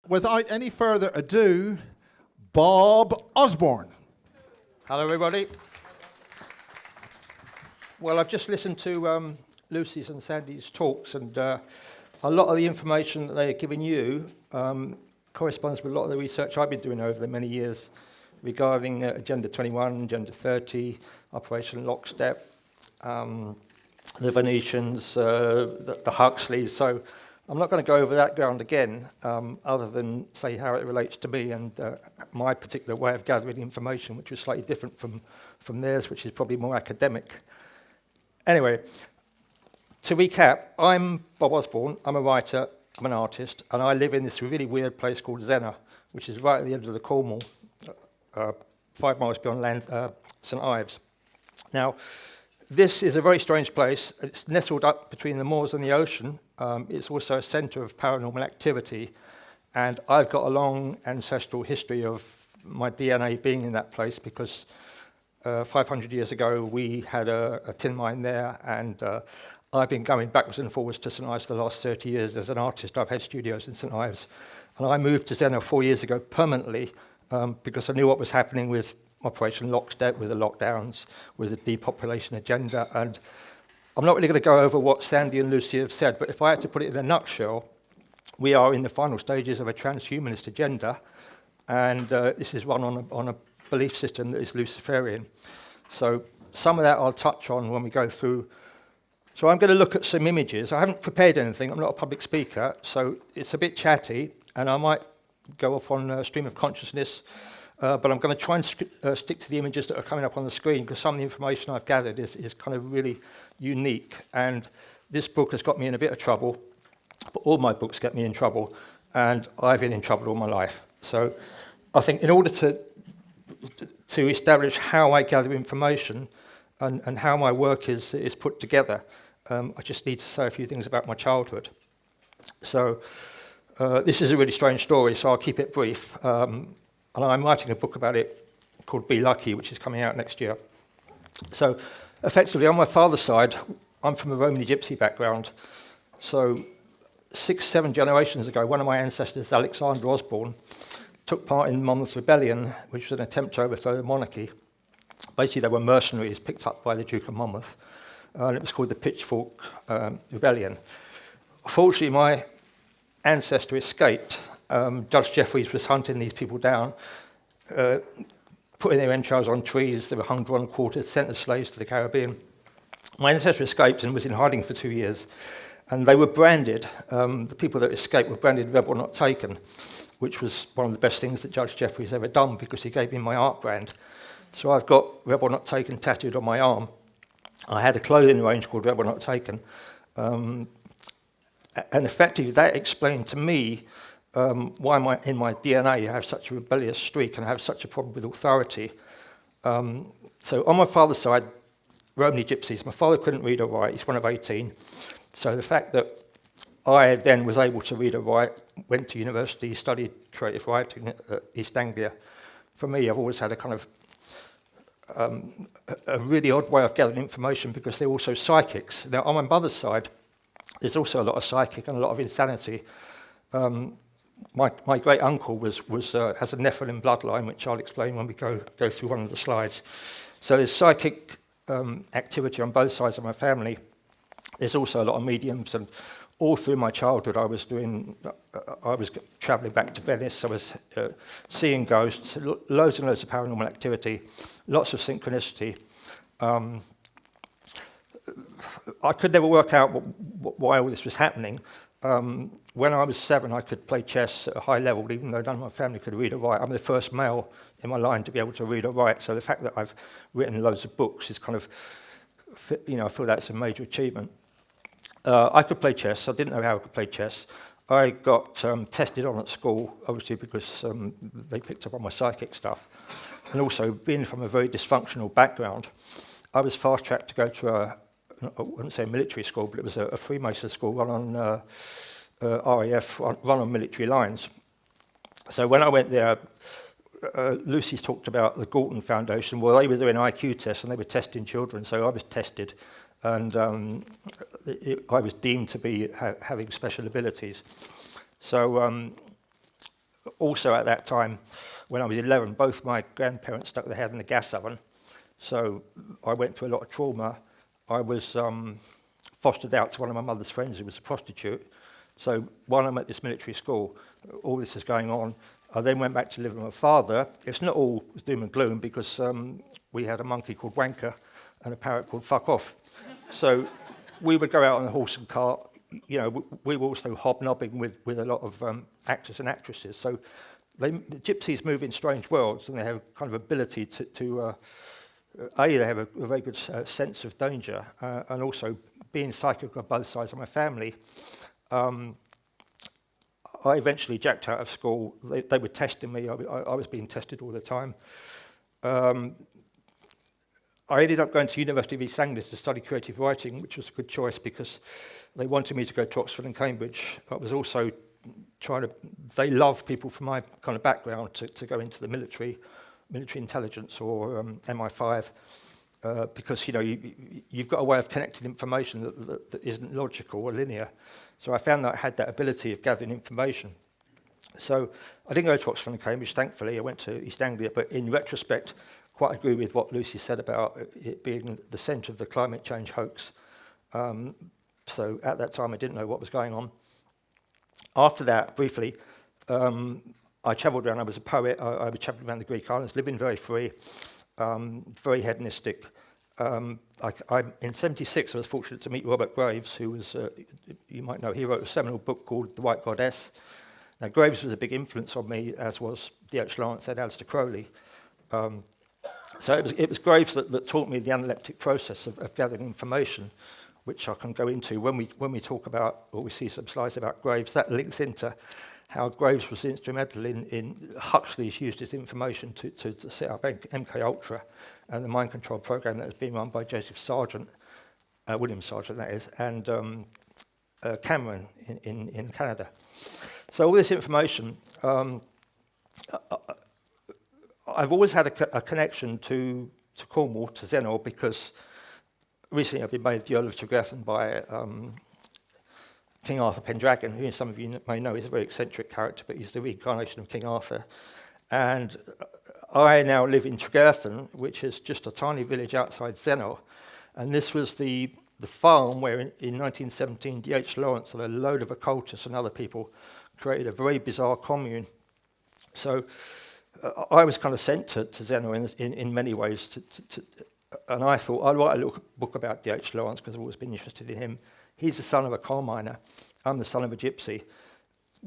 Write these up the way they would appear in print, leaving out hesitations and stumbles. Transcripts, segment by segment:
without any further ado, Bob Osborne. Hello, everybody. Well, I've just listened to Lucy's and Sandy's talks, and a lot of the information that they're giving you corresponds with a lot of the research I've been doing over the many years regarding Agenda 21, Agenda 30, Operation Lockstep, the Venetians, the Huxleys. So I'm not going to go over that ground again, other than say how it relates to me and my particular way of gathering information, which was slightly different from theirs, which is probably more academic. Anyway, to recap, I'm Bob Osborne, I'm a writer, I'm an artist, and I live in this really weird place called Zennor, which is right at the end of the Cornwall, 5 miles beyond St Ives. Now, this is a very strange place. It's nestled up between the moors and the ocean. It's also a centre of paranormal activity, and I've got a long ancestral history of my DNA being in that place because 500 years ago we had a tin mine there, and I've been going backwards and forwards to St Ives for the last 30 years. As an artist, I've had studios in St Ives, and I moved to Zennor 4 years ago permanently because I knew what was happening with Operation Lockstep, with the lockdowns, with the depopulation agenda. And I'm not really going to go over what Sandy and Lucy have said, but if I had to put it in a nutshell, we are in the final stages of a transhumanist agenda, and this is run on a belief system that is Luciferian. So some of that I'll touch on when we go through. So I'm going to look at some images. I haven't prepared anything. I'm not a public speaker, so it's a bit chatty, and I might go off on a stream of consciousness, but I'm going to try and stick to the images that are coming up on the screen, because some of the information I've gathered is kind of really unique. And this book has got me in a bit of trouble, but all my books get me in trouble, and I've been in trouble all my life. So I think in order to establish how I gather information and how my work is put together, I just need to say a few things about my childhood. So this is a really strange story, so I'll keep it brief. And I'm writing a book about it called Be Lucky, which is coming out next year. So effectively, on my father's side, I'm from a Romany Gypsy background. So 6-7 generations ago, one of my ancestors, Alexander Osborne, took part in Monmouth's Rebellion, which was an attempt to overthrow the monarchy. Basically, they were mercenaries picked up by the Duke of Monmouth, and it was called the Pitchfork Rebellion. Fortunately, my ancestor escaped. Judge Jeffreys was hunting these people down, putting their entrails on trees. They were hung, drawn, and quartered, sent as slaves to the Caribbean. My ancestor escaped and was in hiding for 2 years, and they were branded. The people that escaped were branded "Rebel Not Taken," which was one of the best things that Judge Jeffreys ever done, because he gave me my art brand. So I've got "Rebel Not Taken" tattooed on my arm. I had a clothing range called "Rebel Not Taken," and effectively that explained to me why in my DNA I have such a rebellious streak and I have such a problem with authority. So on my father's side, Romany Gypsies, my father couldn't read or write, he's one of 18. So the fact that I then was able to read or write, went to university, studied creative writing at East Anglia, for me, I've always had a kind of a really odd way of gathering information, because they're also psychics. Now, on my mother's side, there's also a lot of psychic and a lot of insanity. My great uncle has a Nephilim bloodline, which I'll explain when we go through one of the slides. So there's psychic activity on both sides of my family. There's also a lot of mediums, and all through my childhood I was travelling back to Venice. I was seeing ghosts, loads and loads of paranormal activity, lots of synchronicity. I could never work out why all this was happening. When I was 7, I could play chess at a high level, even though none of my family could read or write. I'm the first male in my line to be able to read or write, so the fact that I've written loads of books is kind of, I feel that's a major achievement. I could play chess. I didn't know how I could play chess. I got tested on at school, obviously, because they picked up on my psychic stuff. And also, being from a very dysfunctional background, I was fast-tracked to go to I wouldn't say a military school, but it was a Freemason school run on RAF, run on military lines. So when I went there, Lucy's talked about the Galton Foundation. Well, they were doing IQ tests and they were testing children, so I was tested, and I was deemed to be having special abilities. So also at that time, when I was 11, both my grandparents stuck their head in the gas oven. So I went through a lot of trauma. I was fostered out to one of my mother's friends who was a prostitute. So while I'm at this military school, all this is going on. I then went back to live with my father. It's not all doom and gloom because we had a monkey called Wanker and a parrot called Fuck Off. So we would go out on a horse and cart. You know, we were also hobnobbing with a lot of actors and actresses. So the gypsies move in strange worlds, and they have kind of ability to they have a very good sense of danger, and also being psychic on both sides of my family. I eventually jacked out of school. They were testing me. I was being tested all the time. I ended up going to University of East Anglia to study creative writing, which was a good choice because they wanted me to go to Oxford and Cambridge. I was also they love people from my kind of background to go into the military intelligence or MI5, because you've got a way of connecting information that isn't logical or linear. So I found that I had that ability of gathering information. So I didn't go to Oxford and Cambridge, thankfully. I went to East Anglia, but in retrospect, quite agree with what Lucy said about it being the centre of the climate change hoax. So at that time, I didn't know what was going on. After that, briefly, I travelled around. I was a poet. I was travelling around the Greek islands, living very free, very hedonistic. In '76, I was fortunate to meet Robert Graves, who was, you might know, he wrote a seminal book called The White Goddess. Now, Graves was a big influence on me, as was D.H. Lawrence and Aleister Crowley. So it was Graves that taught me the analytic process of gathering information, which I can go into when we talk about, or we see some slides about Graves. That links into how Graves was instrumental in Huxley's used his information to set up MK Ultra and the mind control program that was being run by Joseph Sargent, William Sargent that is, and Cameron in Canada. So all this information, I've always had a connection to Cornwall, to Zennor, because recently I've been made the Earl of Tregarthen by King Arthur Pendragon, who some of you may know is a very eccentric character, but he's the reincarnation of King Arthur. And I now live in Tregarthen, which is just a tiny village outside Zennor. And this was the farm where in 1917 D.H. Lawrence and a load of occultists and other people created a very bizarre commune. So I was kind of sent to Zennor in many ways, and I thought I'd write a little book about D.H. Lawrence because I've always been interested in him. He's the son of a coal miner. I'm the son of a gypsy.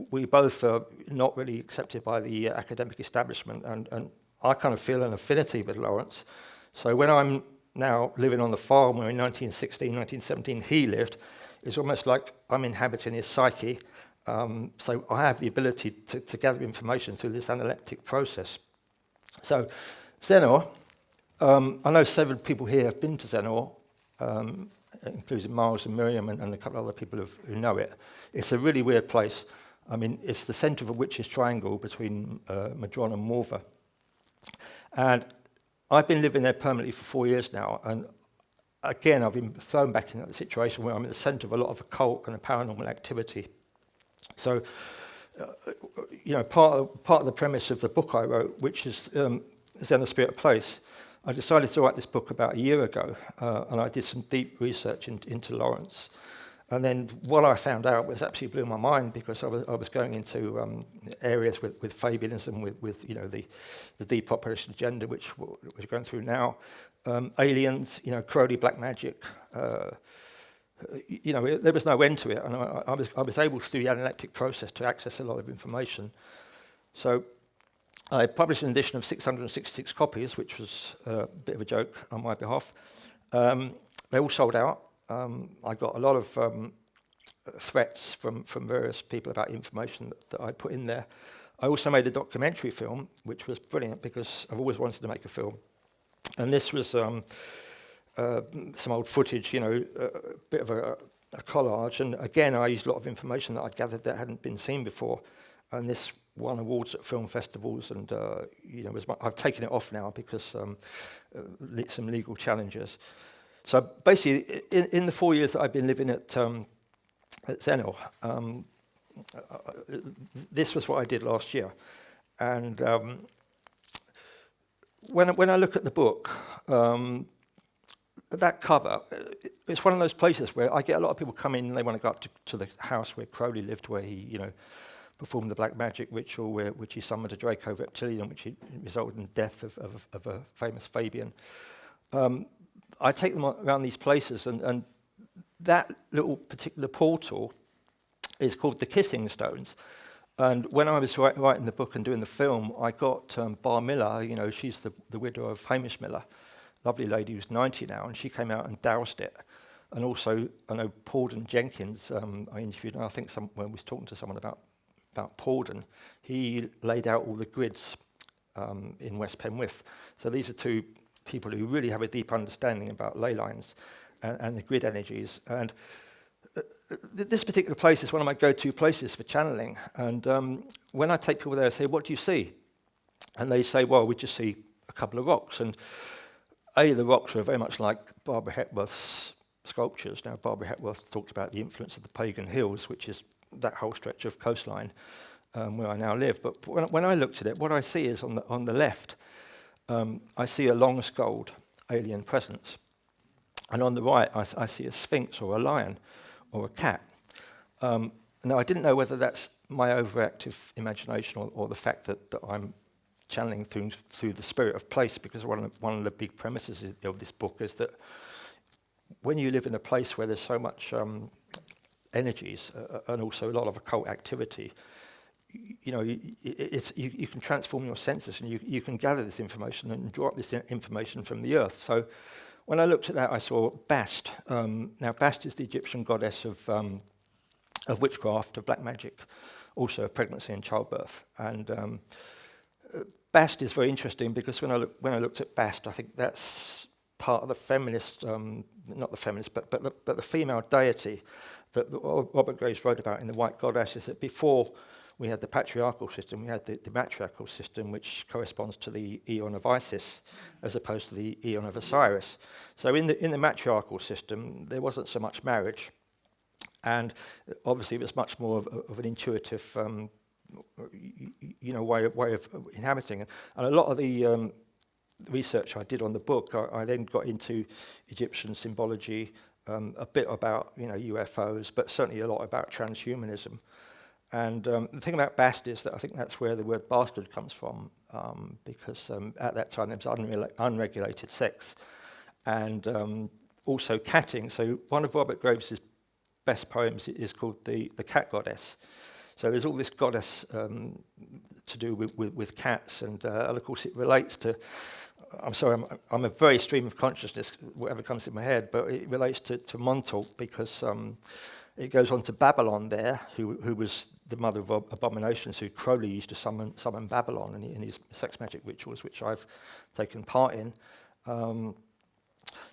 We both are not really accepted by the academic establishment, and I kind of feel an affinity with Lawrence. So when I'm now living on the farm where in 1916, 1917 he lived, it's almost like I'm inhabiting his psyche. So I have the ability to gather information through this analytic process. So Zennor, I know several people here have been to Zennor, including Miles and Miriam and a couple of other people who know it. It's a really weird place. I mean, it's the centre of a witch's triangle between Madron and Morva. And I've been living there permanently for 4 years now, and again, I've been thrown back into the situation where I'm at the centre of a lot of occult and paranormal activity. So, part of the premise of the book I wrote, which is Zennor Spirit Place, I decided to write this book about a year ago, and I did some deep research into Lawrence. And then what I found out was absolutely blew my mind, because I was going into areas with fabianism, with the depopulation agenda, which we're going through now, aliens, Crowley black magic. There was no end to it, and I was able through the analytic process to access a lot of information. So I published an edition of 666 copies, which was a bit of a joke on my behalf. They all sold out. I got a lot of threats from various people about information that I put in there. I also made a documentary film, which was brilliant because I've always wanted to make a film. And this was some old footage, a bit of a collage. And again, I used a lot of information that I'd gathered that hadn't been seen before. And this won awards at film festivals, and I've taken it off now because some legal challenges. So basically, in the 4 years that I've been living at Zennor, this was what I did last year. And when I look at the book, that cover, it's one of those places where I get a lot of people come in and they want to go up to the house where Crowley lived, where he, performed the black magic ritual, which he summoned a Draco reptilian, which resulted in the death of a famous Fabian. I take them around these places, and that little particular portal is called the Kissing Stones. And when I was writing the book and doing the film, I got Bar Miller, she's the widow of Hamish Miller, lovely lady who's 90 now, and she came out and doused it. And also, I know Pauden Jenkins, I interviewed, and I think when we was talking to someone about Pauden, he laid out all the grids in West Penwith. So these are two people who really have a deep understanding about ley lines and the grid energies. And this particular place is one of my go-to places for channeling. And when I take people there, I say, what do you see? And they say, well, we just see a couple of rocks. And the rocks are very much like Barbara Hepworth's sculptures. Now, Barbara Hepworth talked about the influence of the pagan hills, which is that whole stretch of coastline where I now live. But when I looked at it, what I see is on the left, I see a long-skulled alien presence. And on the right, I see a sphinx or a lion or a cat. Now, I didn't know whether that's my overactive imagination or the fact that I'm channeling through the spirit of place, because one of the big premises of this book is that when you live in a place where there's so much energies and also a lot of occult activity, you can transform your senses, and you can gather this information and draw up this information from the earth. So when I looked at that, I saw Bast. Now, Bast is the Egyptian goddess of witchcraft, of black magic, also of pregnancy and childbirth. And Bast is very interesting because when I looked at Bast, I think that's part of the feminist, not the feminist, but the female deity that Robert Graves wrote about in The White Goddess, is that before we had the patriarchal system, we had the matriarchal system, which corresponds to the Aeon of Isis, as opposed to the Aeon of Osiris. So in the matriarchal system, there wasn't so much marriage, and obviously it was much more of an intuitive way of inhabiting it. And a lot of the research I did on the book, I then got into Egyptian symbology, a bit about UFOs, but certainly a lot about transhumanism. And the thing about Bast is that I think that's where the word bastard comes from, because at that time there was unregulated sex, and also catting. So one of Robert Graves' best poems is called the Cat Goddess. So there's all this goddess to do with cats, and of course it relates to, I'm sorry, I'm a very stream of consciousness, whatever comes in my head, but it relates to Montauk, because it goes on to Babylon there, who was the mother of abominations, who Crowley used to summon Babylon in his sex magic rituals, which I've taken part in.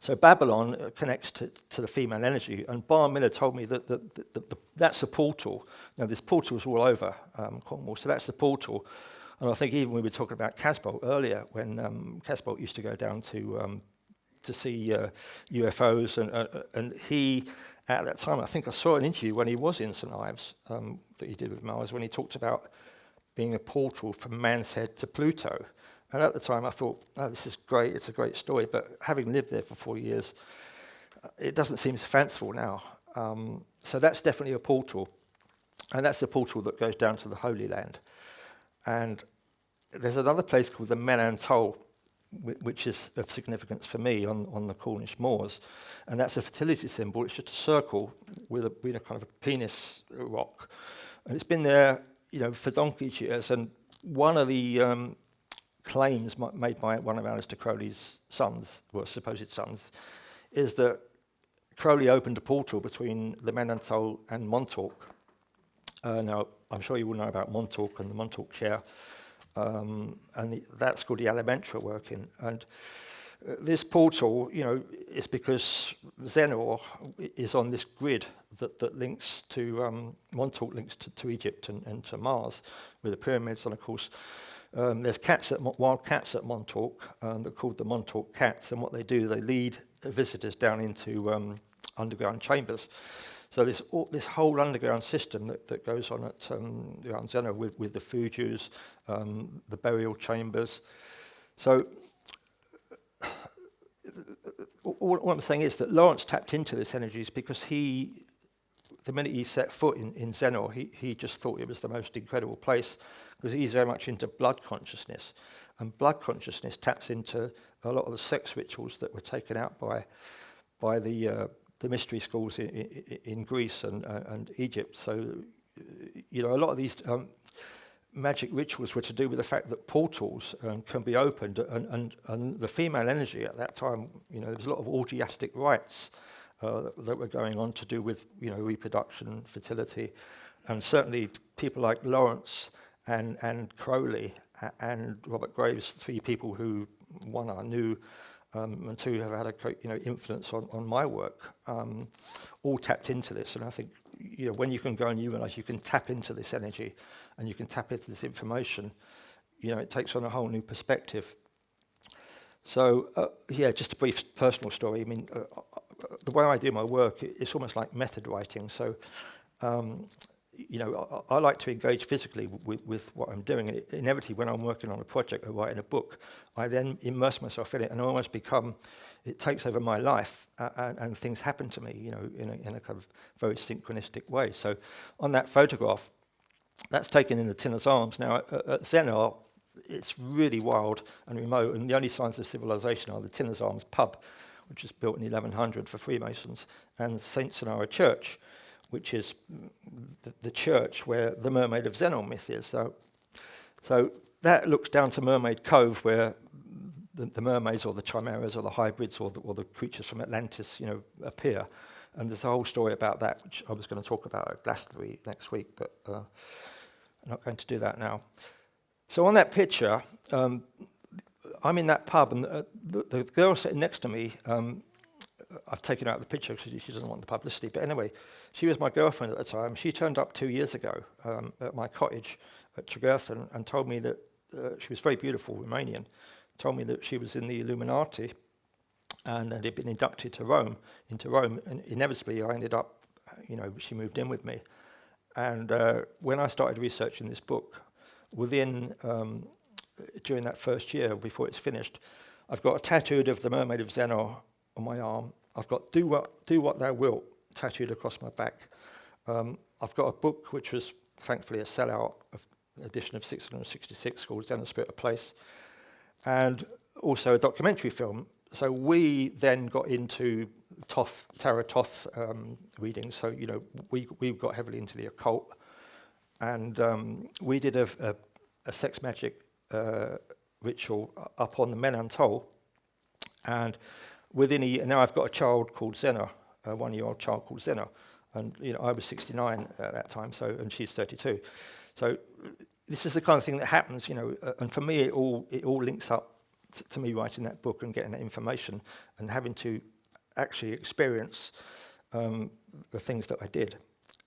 So Babylon connects to the female energy, and Bar Miller told me that that's a portal. Now, there's portals all over Cornwall, so that's the portal. And I think even we were talking about Casbolt earlier, when Casbolt used to go down to see UFOs, and he, at that time, I think I saw an interview when he was in St Ives that he did with Mars, when he talked about being a portal from Man's Head to Pluto. And at the time I thought, oh, this is great, it's a great story, but having lived there for 4 years, it doesn't seem so fanciful now. So that's definitely a portal, and that's the portal that goes down to the Holy Land. And there's another place called the Menantol, which is of significance for me on the Cornish moors, and that's a fertility symbol. It's just a circle with a kind of a penis rock, and it's been there, for donkey's years. And one of the claims made by one of Aleister Crowley's sons, well, supposed sons, is that Crowley opened a portal between the Menantol and Montauk. Now, I'm sure you all know about Montauk and the Montauk chair, and that's called the Alimentra working. And this portal, is because Zennor is on this grid that links to, Montauk links to Egypt and to Mars with the pyramids, and of course, there's wild cats at Montauk. They're called the Montauk cats, and what they do, they lead visitors down into underground chambers. So this whole underground system that goes on at around Zennor with the fujus, the burial chambers. So all I'm saying is that Lawrence tapped into this energies because the minute he set foot in Zennor, he just thought it was the most incredible place, because he's very much into blood consciousness. And blood consciousness taps into a lot of the sex rituals that were taken out by the mystery schools in Greece and Egypt. So, a lot of these magic rituals were to do with the fact that portals can be opened, and the female energy at that time, there was a lot of orgiastic rites that were going on to do with, reproduction, fertility, and certainly people like Lawrence and Crowley and Robert Graves, three people who, one I knew, and two have had a great, influence on my work, all tapped into this. And I think, when you can go and you realise you can tap into this energy and you can tap into this information, it takes on a whole new perspective. So, just a brief personal story. I mean, the way I do my work, it's almost like method writing. So, I like to engage physically with what I'm doing. And inevitably, when I'm working on a project or writing a book, I then immerse myself in it and almost it takes over my life, and things happen to me, in a kind of very synchronistic way. So on that photograph, that's taken in the Tinner's Arms. Now, at Zennor, it's really wild and remote, and the only signs of civilization are the Tinner's Arms pub, which was built in 1100 for Freemasons, and St. Zennor Church, which is the church where the Mermaid of Zennor myth is. So that looks down to Mermaid Cove, where the mermaids or the chimeras or the hybrids or the creatures from Atlantis, appear. And there's a whole story about that, which I was going to talk about at Glastonbury next week, but I'm not going to do that now. So on that picture, I'm in that pub, and the girl sitting next to me, I've taken out the picture because she doesn't want the publicity. But anyway, she was my girlfriend at the time. She turned up 2 years ago at my cottage at Tregurthan and told me that she was very beautiful, Romanian, told me that she was in the Illuminati and had been inducted into Rome. And inevitably, I ended up, she moved in with me. And when I started researching this book, during that first year, before it's finished, I've got a tattooed of the Mermaid of Zennor on my arm. I've got do what thou wilt tattooed across my back. I've got a book which was thankfully a sellout edition of 666 called Zennor Spirit of Place, and also a documentary film. So we then got into Tarot Thoth readings. So we got heavily into the occult, and we did a sex magic ritual up on the Menam Toll, and now I've got a child called Zennor, a 1-year-old child called Zennor, and I was 69 at that time, and she's 32. So this is the kind of thing that happens, and for me it all links up to me writing that book and getting that information and having to actually experience the things that I did.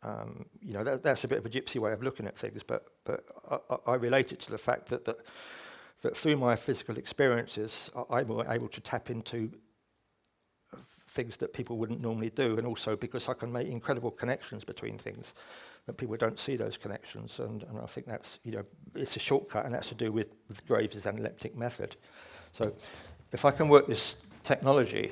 That's a bit of a gypsy way of looking at things, but I relate it to the fact that through my physical experiences, I'm able to tap into things that people wouldn't normally do, and also because I can make incredible connections between things that people don't see those connections, and I think that's, it's a shortcut, and that's to do with Graves' analeptic method. So if I can work this technology,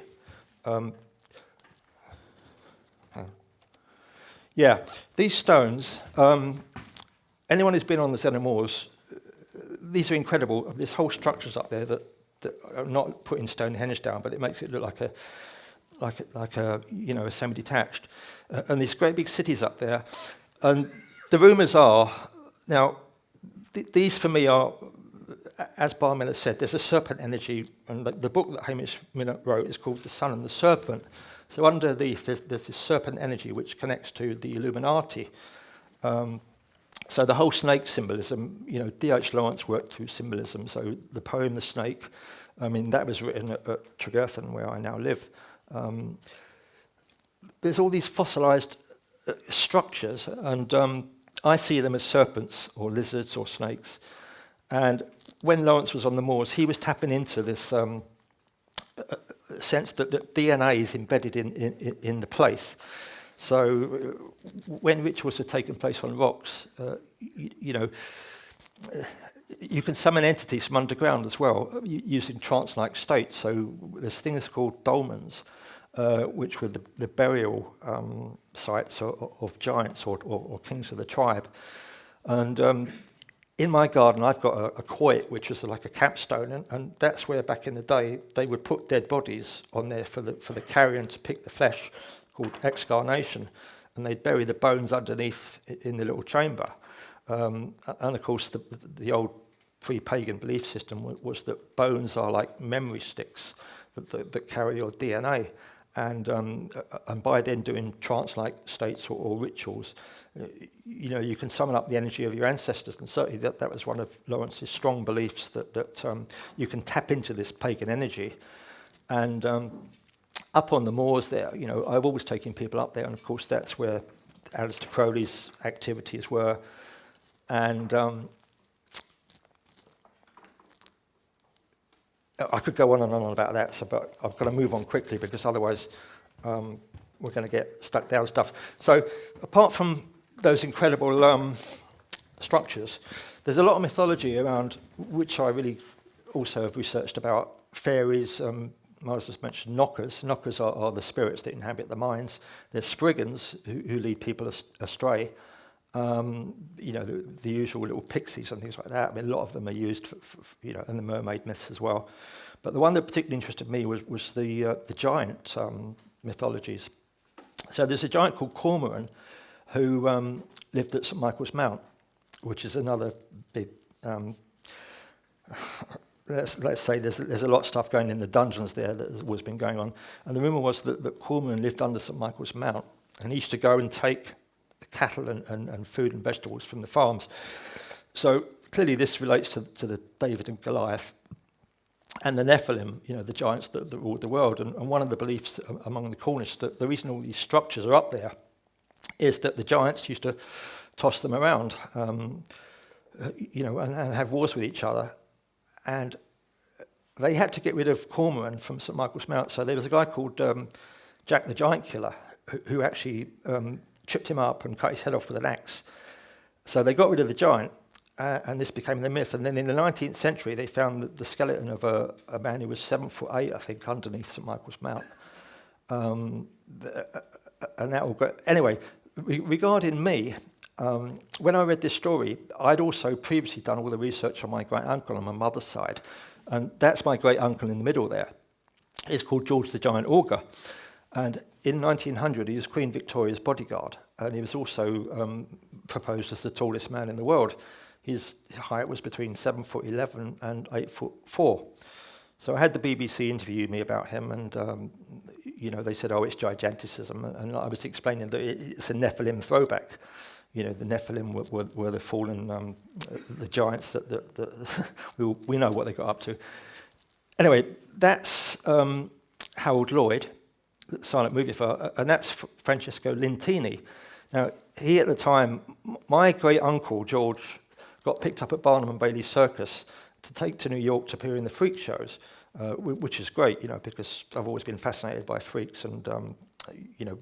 these stones, anyone who's been on the Zennor Moors, these are incredible. This whole structure's up there that are not putting Stonehenge down, but it makes it look like a semi-detached. And these great big cities up there. And the rumours are, now, these for me are, as Bar Miller said, there's a serpent energy, and the book that Hamish Miller wrote is called The Sun and the Serpent. So underneath, there's this serpent energy which connects to the Illuminati. So the whole snake symbolism, D.H. Lawrence worked through symbolism. So the poem The Snake, that was written at Tregurthan, where I now live. There's all these fossilized structures, and I see them as serpents or lizards or snakes. And when Lawrence was on the moors, he was tapping into this sense that DNA is embedded in the place. So when rituals are taking place on rocks, you know, you can summon entities from underground as well, using trance-like states. So there's things called dolmens, which were the burial sites of giants or kings of the tribe. And in my garden, I've got a quoit, which is like a capstone, and that's where back in the day they would put dead bodies on there for the carrion to pick the flesh, called excarnation, and they'd bury the bones underneath in the little chamber. And of course, the old pre-pagan belief system was that bones are like memory sticks that carry your DNA. And by then doing trance-like states or rituals, you know, you can summon up the energy of your ancestors. And certainly that was one of Lawrence's strong beliefs, that you can tap into this pagan energy. And up on the moors there, you know, I've always taken people up there, and of course that's where Aleister Crowley's activities were. And I could go on and on about that, but I've got to move on quickly, because otherwise we're going to get stuck down stuff. So apart from those incredible structures, there's a lot of mythology around, which I really also have researched about. Fairies, Miles just mentioned knockers. Knockers are the spirits that inhabit the mines. There's spriggans who lead people astray. You know, the usual little pixies and things like that. I mean, a lot of them are used for you know, and the mermaid myths as well. But the one that particularly interested me was the giant mythologies. So there's a giant called Cormoran who lived at St Michael's Mount, which is another big. Let's say there's a lot of stuff going in the dungeons there that has always been going on. And the rumour was that Cormoran lived under St Michael's Mount, and he used to go and take cattle and food and vegetables from the farms. So clearly this relates to the David and Goliath and the Nephilim, you know, the giants that ruled the world. And one of the beliefs among the Cornish, that the reason all these structures are up there is that the giants used to toss them around, you know, and have wars with each other. And they had to get rid of Cormoran from St Michael's Mount. So there was a guy called Jack the Giant Killer who actually tripped him up and cut his head off with an axe. So they got rid of the giant, and this became the myth. And then in the 19th century, they found the skeleton of a man who was 7'8", I think, underneath St Michael's Mount. And that all got... Anyway, regarding me, when I read this story, I'd also previously done all the research on my great uncle on my mother's side, and that's my great uncle in the middle there. He's called George the Giant Augur, and in 1900 he was Queen Victoria's bodyguard, and he was also proposed as the tallest man in the world. His height was between 7'11" and 8'4". So I had the BBC interview me about him, and you know, they said, "Oh, it's giganticism," and I was explaining that it's a Nephilim throwback. You know, the Nephilim were the fallen, the giants that we know what they got up to. Anyway, that's Harold Lloyd, the silent movie star, and that's Francesco Lentini. Now, he at the time, my great uncle George, got picked up at Barnum and Bailey Circus to take to New York to appear in the freak shows, which is great, you know, because I've always been fascinated by freaks, and you know,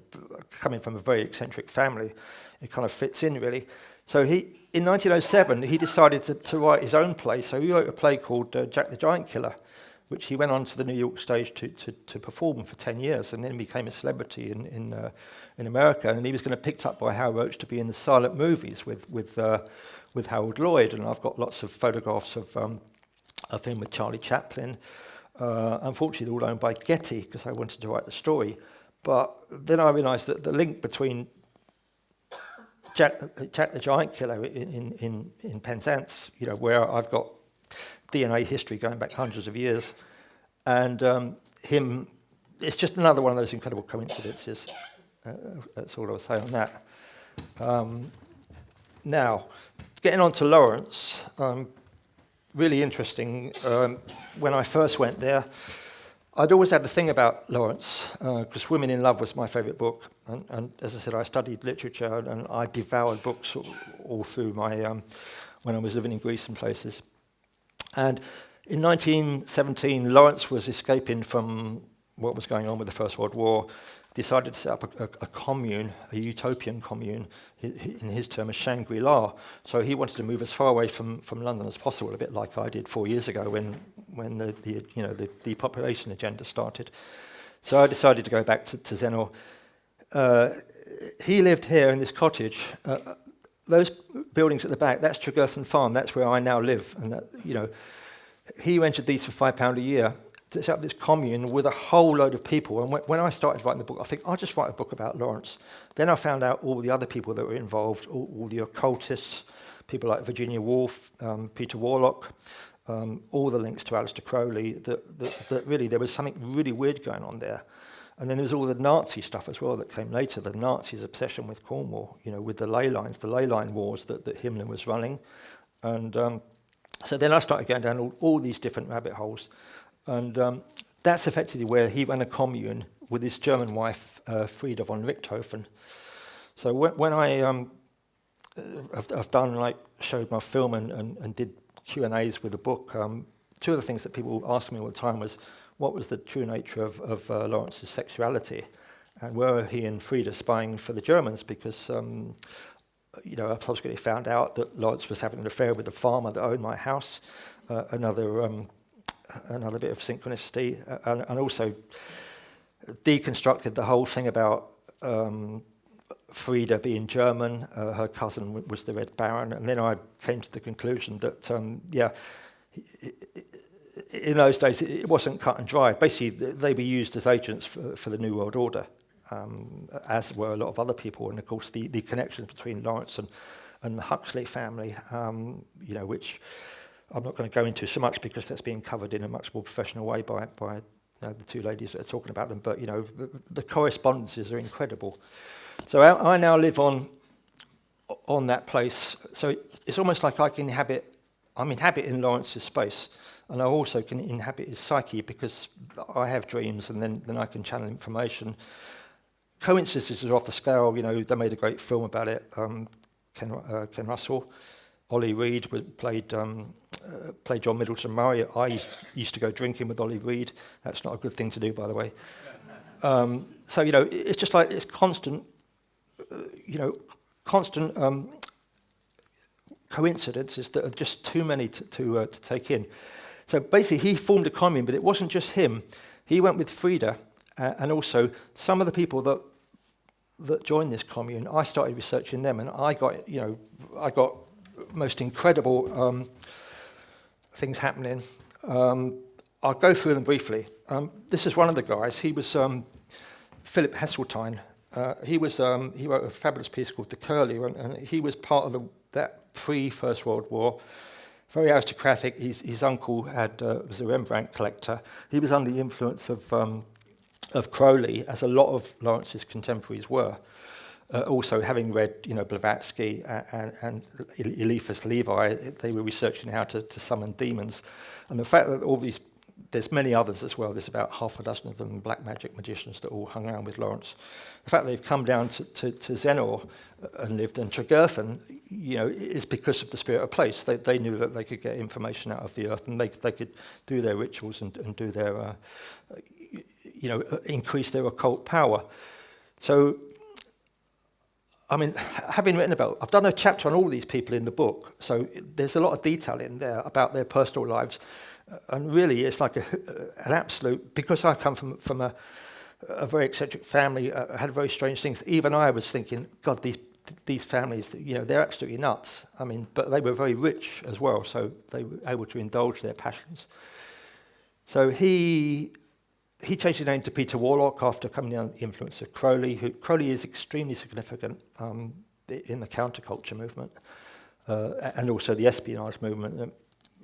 coming from a very eccentric family, it kind of fits in really. So in 1907, he decided to write his own play. So he wrote a play called Jack the Giant Killer, which he went on to the New York stage to perform for 10 years, and then became a celebrity in America. And he was going to be picked up by Hal Roach to be in the silent movies with Harold Lloyd. And I've got lots of photographs of him with Charlie Chaplin. Unfortunately, all owned by Getty, because I wanted to write the story. But then I realised that the link between Jack the Giant Killer in Penzance, you know, where I've got DNA history going back hundreds of years, and him, it's just another one of those incredible coincidences. That's all I'll say on that. Now, getting on to Lawrence, really interesting. When I first went there, I'd always had the thing about Lawrence, because Women in Love was my favourite book, and as I said, I studied literature, and I devoured books all through my when I was living in Greece and places. And in 1917, Lawrence was escaping from what was going on with the First World War, decided to set up a commune, a utopian commune, in his term, a Shangri-La. So he wanted to move as far away from London as possible, a bit like I did 4 years ago when the depopulation agenda started. So I decided to go back to Zennor. He lived here in this cottage. Those buildings at the back, that's Tregerthen Farm. That's where I now live. And that, he rented these for £5 a year to set up this commune with a whole load of people. And when I started writing the book, I think I'll just write a book about Lawrence. Then I found out all the other people that were involved, all the occultists, people like Virginia Woolf, Peter Warlock, all the links to Aleister Crowley, that really there was something really weird going on there. And then there was all the Nazi stuff as well that came later, the Nazis' obsession with Cornwall, with the ley line wars that Himmler was running. And so then I started going down all these different rabbit holes. And that's effectively where he ran a commune with his German wife, Frieda von Richthofen. So when I've done, showed my film and did Q&As with the book, two of the things that people asked me all the time was, what was the true nature of Lawrence's sexuality? And were he and Frieda spying for the Germans? Because, I subsequently found out that Lawrence was having an affair with the farmer that owned my house, another bit of synchronicity, and also deconstructed the whole thing about Frieda being German, her cousin was the Red Baron, and then I came to the conclusion that, in those days, it wasn't cut and dry. Basically, they were used as agents for the New World Order, as were a lot of other people. And of course, the connections between Lawrence and the Huxley family, which I'm not going to go into so much because that's being covered in a much more professional way by the two ladies that are talking about them. But the correspondences are incredible. So I now live on that place. So it's almost like I'm inhabiting Lawrence's space. And I also can inhabit his psyche because I have dreams and then I can channel information. Coincidences are off the scale. They made a great film about it. Ken Russell. Ollie Reed played John Middleton Murray. I used to go drinking with Ollie Reed. That's not a good thing to do, by the way. So, it's just like it's constant coincidences that are just too many to take in. So basically, he formed a commune, but it wasn't just him. He went with Frieda, and also some of the people that joined this commune. I started researching them, and I got most incredible things happening. I'll go through them briefly. This is one of the guys. He was Philip Heseltine. He wrote a fabulous piece called The Curlew, and he was part of that pre-First World War. Very aristocratic. His uncle was a Rembrandt collector. He was under the influence of Crowley, as a lot of Lawrence's contemporaries were. Also, having read, Blavatsky and Eliphas Levi, they were researching how to summon demons. And the fact that there's many others as well. There's about half a dozen of them, black magic magicians that all hung around with Lawrence. The fact they've come down to Zennor and lived in Tregerthen, is because of the spirit of place. They knew that they could get information out of the earth, and they could do their rituals and do their, increase their occult power. So, having written I've done a chapter on all these people in the book, so there's a lot of detail in there about their personal lives, and really it's like an absolute, because I come from a very eccentric family, had very strange things, even I was thinking, God, these families, they're absolutely nuts. But they were very rich as well, so they were able to indulge their passions. So he changed his name to Peter Warlock after coming under the influence of Crowley. Crowley is extremely significant in the counterculture movement and also the espionage movement.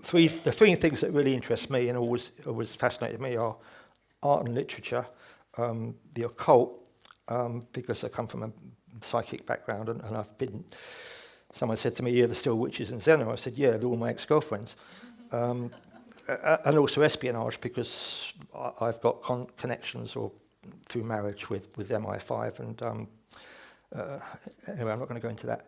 The three things that really interest me and always fascinated me are art and literature, the occult, because I come from a psychic background, and I've been. Someone said to me, "Yeah, there's still witches in Zennor." I said, "Yeah, they're all my ex-girlfriends." And also espionage, because I've got connections or through marriage with MI5, and anyway, I'm not going to go into that.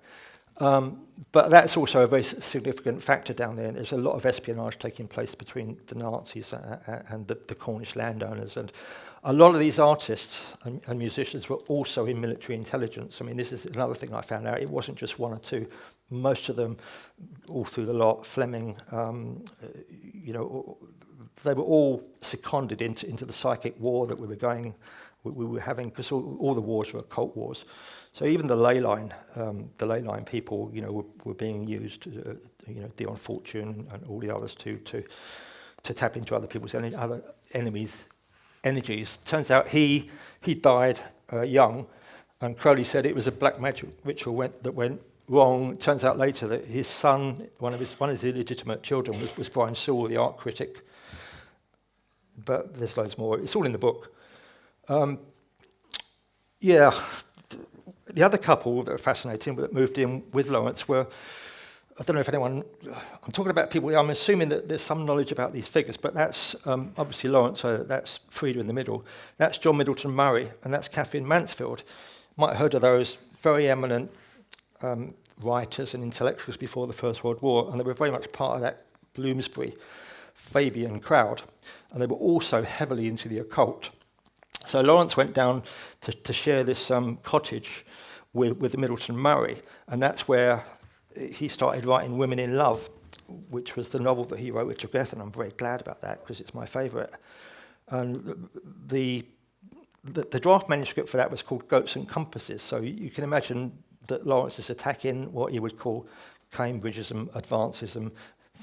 But that's also a very significant factor down there. There's a lot of espionage taking place between the Nazis and the Cornish landowners. And a lot of these artists and musicians were also in military intelligence. I mean, this is another thing I found out. It wasn't just one or two. Most of them, all through the lot, Fleming, they were all seconded into the psychic war that we were having, because all the wars were occult wars. So even the ley line people, were being used, Dion Fortune and all the others to tap into other people's other enemies' energies. Turns out he died young, and Crowley said it was a black magic ritual that went wrong. Turns out later that his son, one of his illegitimate children, was Brian Sewell, the art critic. But there's loads more. It's all in the book. The other couple that are fascinating that moved in with Lawrence were, I don't know if anyone, I'm talking about people, I'm assuming that there's some knowledge about these figures, but that's obviously Lawrence, so that's Frida in the middle. That's John Middleton Murray, and that's Catherine Mansfield. Might have heard of those very eminent writers and intellectuals before the First World War, and they were very much part of that Bloomsbury Fabian crowd, and they were also heavily into the occult. So Lawrence went down to share this cottage with the Middleton Murray, and that's where he started writing Women in Love, which was the novel that he wrote with Trebeth, and I'm very glad about that because it's my favourite. And the draft manuscript for that was called Goats and Compasses, so you can imagine that Lawrence is attacking what he would call Cambridgeism, Advancism,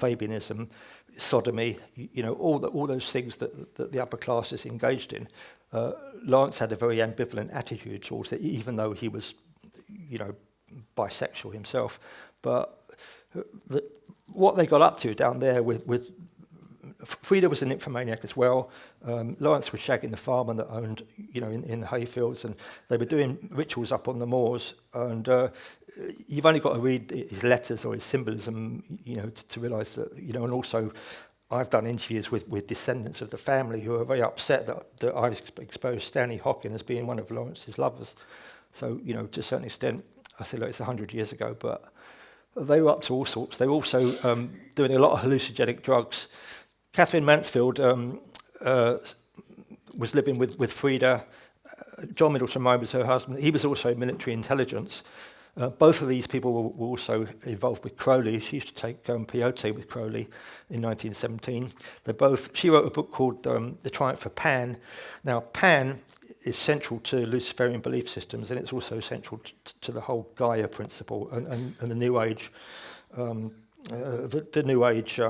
Fabianism, sodomy, all those things that the upper classes engaged in. Lawrence had a very ambivalent attitude towards it, even though he was, bisexual himself. But what they got up to down there with Frida was an nymphomaniac as well. Lawrence was shagging the farmer that owned, in the hayfields, and they were doing rituals up on the moors. And you've only got to read his letters or his symbolism, to realise that, and also I've done interviews with descendants of the family who are very upset that I exposed Stanley Hockin as being one of Lawrence's lovers. So, to a certain extent, I said, look, it's 100 years ago, but they were up to all sorts. They were also doing a lot of hallucinogenic drugs. Catherine Mansfield was living with Frida. John Middleton Murray was her husband. He was also in military intelligence. Both of these people were also involved with Crowley. She used to take peyote with Crowley in 1917. She wrote a book called The Triumph of Pan. Now, Pan is central to Luciferian belief systems, and it's also central to the whole Gaia principle and the New Age, the New Age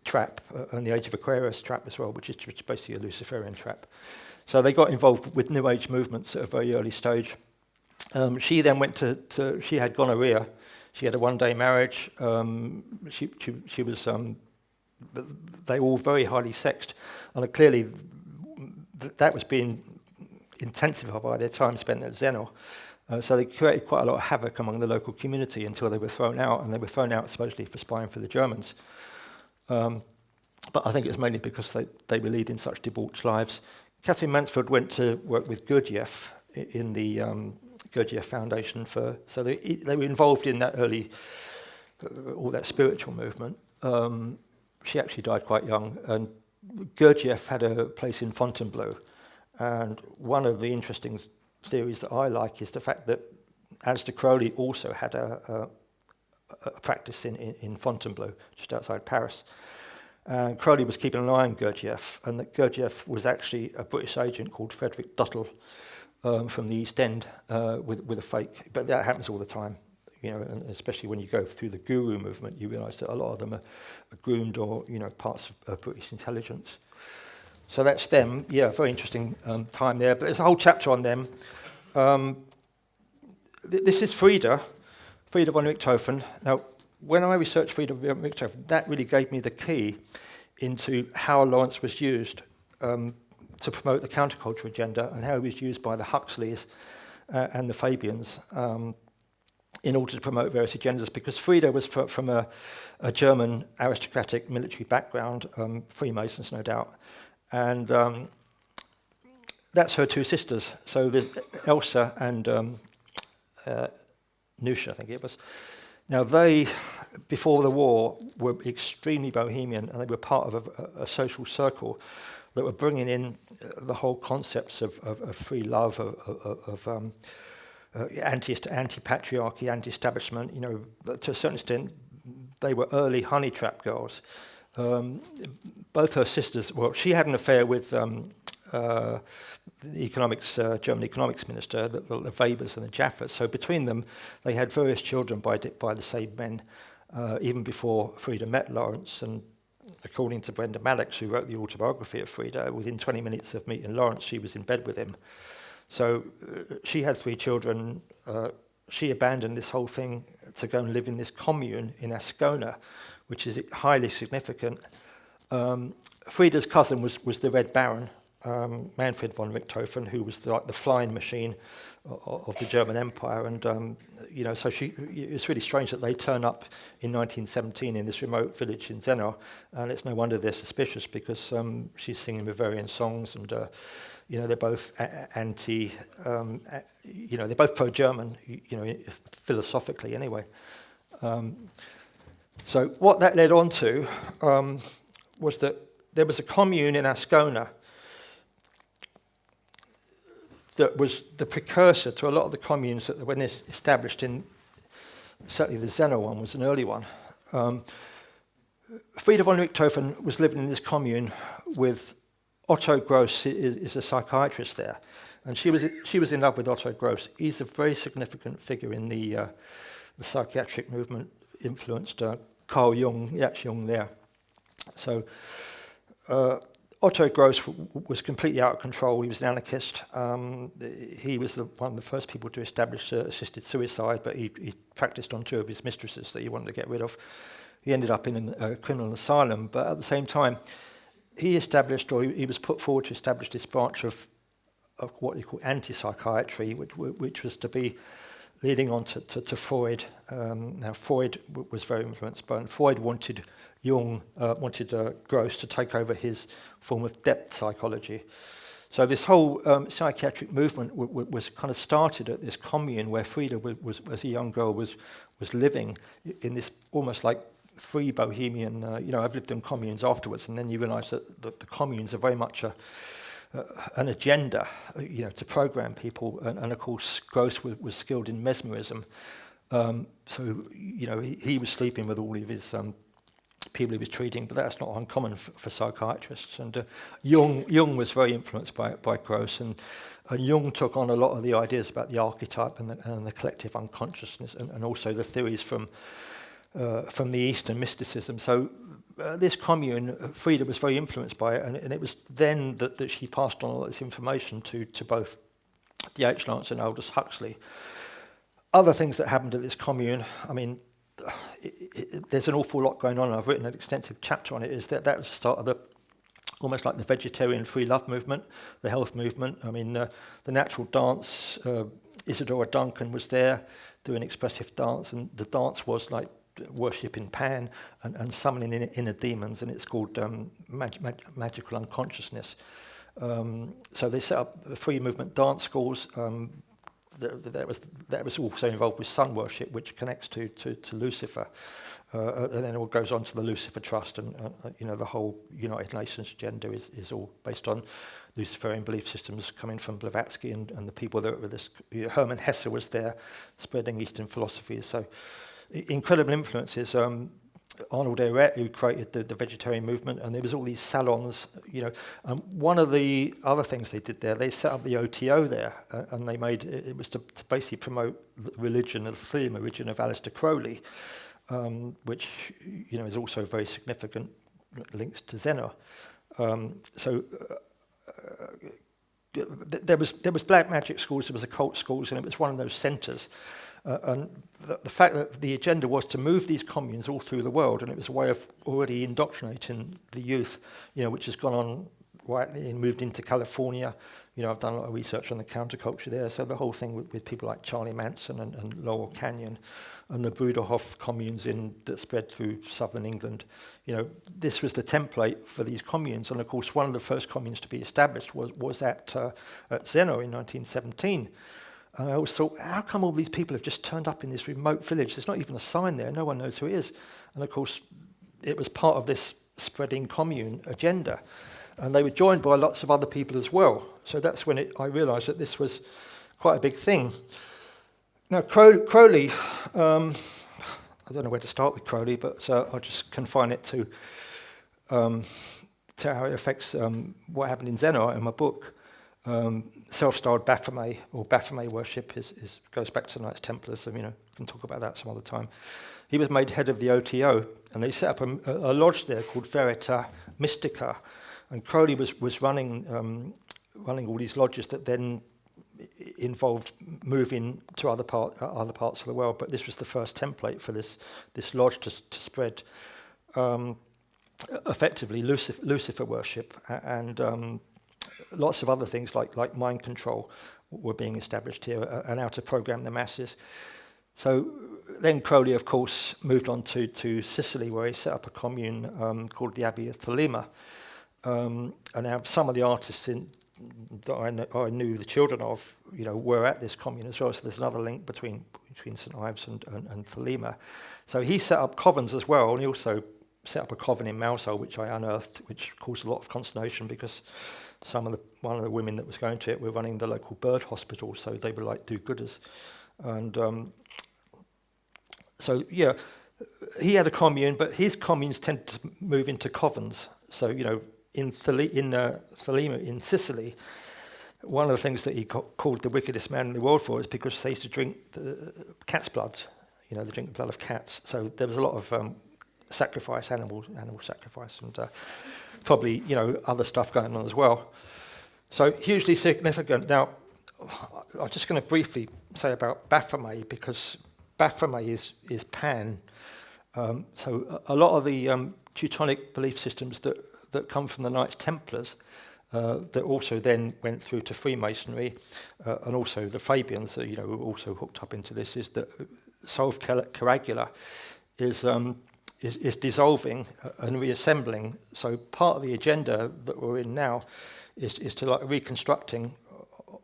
trap and the Age of Aquarius trap as well, which is basically a Luciferian trap. So they got involved with New Age movements at a very early stage. She then went she had gonorrhea. She had a one-day marriage. She was, they were all very highly sexed, and clearly that was being intensified by their time spent at Zennor. So they created quite a lot of havoc among the local community until they were thrown out, and they were thrown out supposedly for spying for the Germans. But I think it was mainly because they were leading such debauched lives. Catherine Mansfield went to work with Gurdjieff in the Gurdjieff Foundation so they were involved in that early, all that spiritual movement. She actually died quite young, and Gurdjieff had a place in Fontainebleau, and one of the interesting theories that I like is the fact that Aleister Crowley also had a practice in Fontainebleau, just outside Paris. And Crowley was keeping an eye on Gurdjieff, and that Gurdjieff was actually a British agent called Frederick Duttle from the East End with a fake. But that happens all the time, and especially when you go through the guru movement, you realise that a lot of them are groomed or, parts of British intelligence. So that's them. Yeah, very interesting time there. But there's a whole chapter on them. This is Frida von Richthofen. Now, when I researched Frida von Richthofen, that really gave me the key into how Lawrence was used to promote the counterculture agenda, and how he was used by the Huxleys and the Fabians in order to promote various agendas, because Frida was from a German aristocratic military background, Freemasons no doubt, and that's her two sisters. So there's Elsa and Nusha, I think it was. Now they, before the war, were extremely bohemian, and they were part of a social circle that were bringing in the whole concepts of free love, of anti-patriarchy, anti-establishment. You know, but to a certain extent, they were early honey trap girls. Both her sisters, well, she had an affair with the German economics minister, the Webers and the Jaffers. So between them, they had various children by the same men, even before Frida met Lawrence. And according to Brenda Maddox, who wrote the autobiography of Frida, within 20 minutes of meeting Lawrence, she was in bed with him. So she had 3 children. She abandoned this whole thing to go and live in this commune in Ascona, which is highly significant. Frida's cousin was the Red Baron, Manfred von Richthofen, who was like the flying machine of the German Empire. And, you know, so it's really strange that they turn up in 1917 in this remote village in Zennor, and it's no wonder they're suspicious, because she's singing Bavarian songs, and, you know, they're both you know, they're both pro-German, you know, philosophically anyway. So what that led on to was that there was a commune in Ascona that was the precursor to a lot of the communes that were established in, certainly the Zennor one was an early one. Frida von Richthofen was living in this commune with Otto Gross, is a psychiatrist there, and she was in love with Otto Gross. He's a very significant figure in the psychiatric movement, influenced Carl Jung, Jung there. So Otto Gross was completely out of control. He was an anarchist. He was one of the first people to establish assisted suicide, but he practiced on 2 of his mistresses that he wanted to get rid of. He ended up in a criminal asylum, but at the same time, he established, or he was put forward to establish this branch of what he called anti-psychiatry, which was to be leading on to Freud. Now, Freud was very influenced by, and Freud wanted Gross to take over his form of depth psychology. So this whole psychiatric movement was kind of started at this commune where Frida was as a young girl, was living in this almost like free bohemian, you know, I've lived in communes afterwards, and then you realise that the communes are very much an agenda, you know, to program people, and of course Gross was skilled in mesmerism, so, you know, he was sleeping with all of his people he was treating, but that's not uncommon for psychiatrists. And Jung was very influenced by Gross, and Jung took on a lot of the ideas about the archetype and the collective unconsciousness, and also the theories from the Eastern mysticism. So this commune, Frida was very influenced by it, and it was then that she passed on all this information to both D.H. Lawrence and Aldous Huxley. Other things that happened at this commune, I mean, there's an awful lot going on. I've written an extensive chapter on it. Is that was the start of almost like the vegetarian free love movement, the health movement. I mean, the natural dance, Isadora Duncan was there doing expressive dance, and the dance was like worshipping Pan and summoning inner demons, and it's called magical unconsciousness. So they set up free movement dance schools. That was also involved with sun worship, which connects to Lucifer, and then it all goes on to the Lucifer Trust, and you know, the whole United Nations agenda is all based on Luciferian belief systems coming from Blavatsky and the people that were this. Hermann Hesse was there, spreading Eastern philosophies. So incredible influences. Arnold Ehret, who created the vegetarian movement, and there was all these salons, you know. One of the other things they did there, they set up the OTO there, and they made it was to basically promote religion, the theme religion of Aleister Crowley, which you know is also very significant links to Zennor. There was black magic schools, there was occult schools, and it was one of those centres. And the fact that the agenda was to move these communes all through the world, and it was a way of already indoctrinating the youth, you know, which has gone on rightly and moved into California. You know, I've done a lot of research on the counterculture there, so the whole thing with people like Charlie Manson and Laurel Canyon and the Bruderhof communes that spread through southern England. You know, this was the template for these communes, and of course one of the first communes to be established was at Zennor in 1917. And I always thought, how come all these people have just turned up in this remote village? There's not even a sign there. No one knows who it is. And of course, it was part of this spreading commune agenda. And they were joined by lots of other people as well. So that's when I realised that this was quite a big thing. Now, Crowley, I don't know where to start with Crowley, but I'll just confine it to how it affects what happened in Zennor in my book. Self-styled Baphomet, or Baphomet worship, goes back to the Knights Templars, so we can talk about that some other time. He was made head of the OTO, and they set up a lodge there called Verita Mystica, and Crowley was running all these lodges that then involved moving to other parts of the world. But this was the first template for this lodge to spread effectively Lucifer worship, and lots of other things like mind control were being established here, and how to program the masses. So then Crowley, of course, moved on to Sicily, where he set up a commune called the Abbey of Thelema. And now some of the artists that I knew the children of, were at this commune as well. So there's another link between St Ives and Thelema. So he set up covens as well, and he also set up a coven in Mousehole, which I unearthed, which caused a lot of consternation because one of the women that was going to it were running the local bird hospital, so they were like do-gooders. And so he had a commune, but his communes tended to move into covens. So in Thelema in Sicily, one of the things that he called the wickedest man in the world for is because they used to drink the cat's blood. They drink the blood of cats. So there was a lot of sacrifice, animal sacrifice, and probably other stuff going on as well. So hugely significant. Now, I'm just going to briefly say about Baphomet, because Baphomet is Pan. So a lot of the Teutonic belief systems that come from the Knights Templars, that also then went through to Freemasonry, and also the Fabians, were also hooked up into this, is that Solve Caragula is dissolving and reassembling. So part of the agenda that we're in now is to reconstructing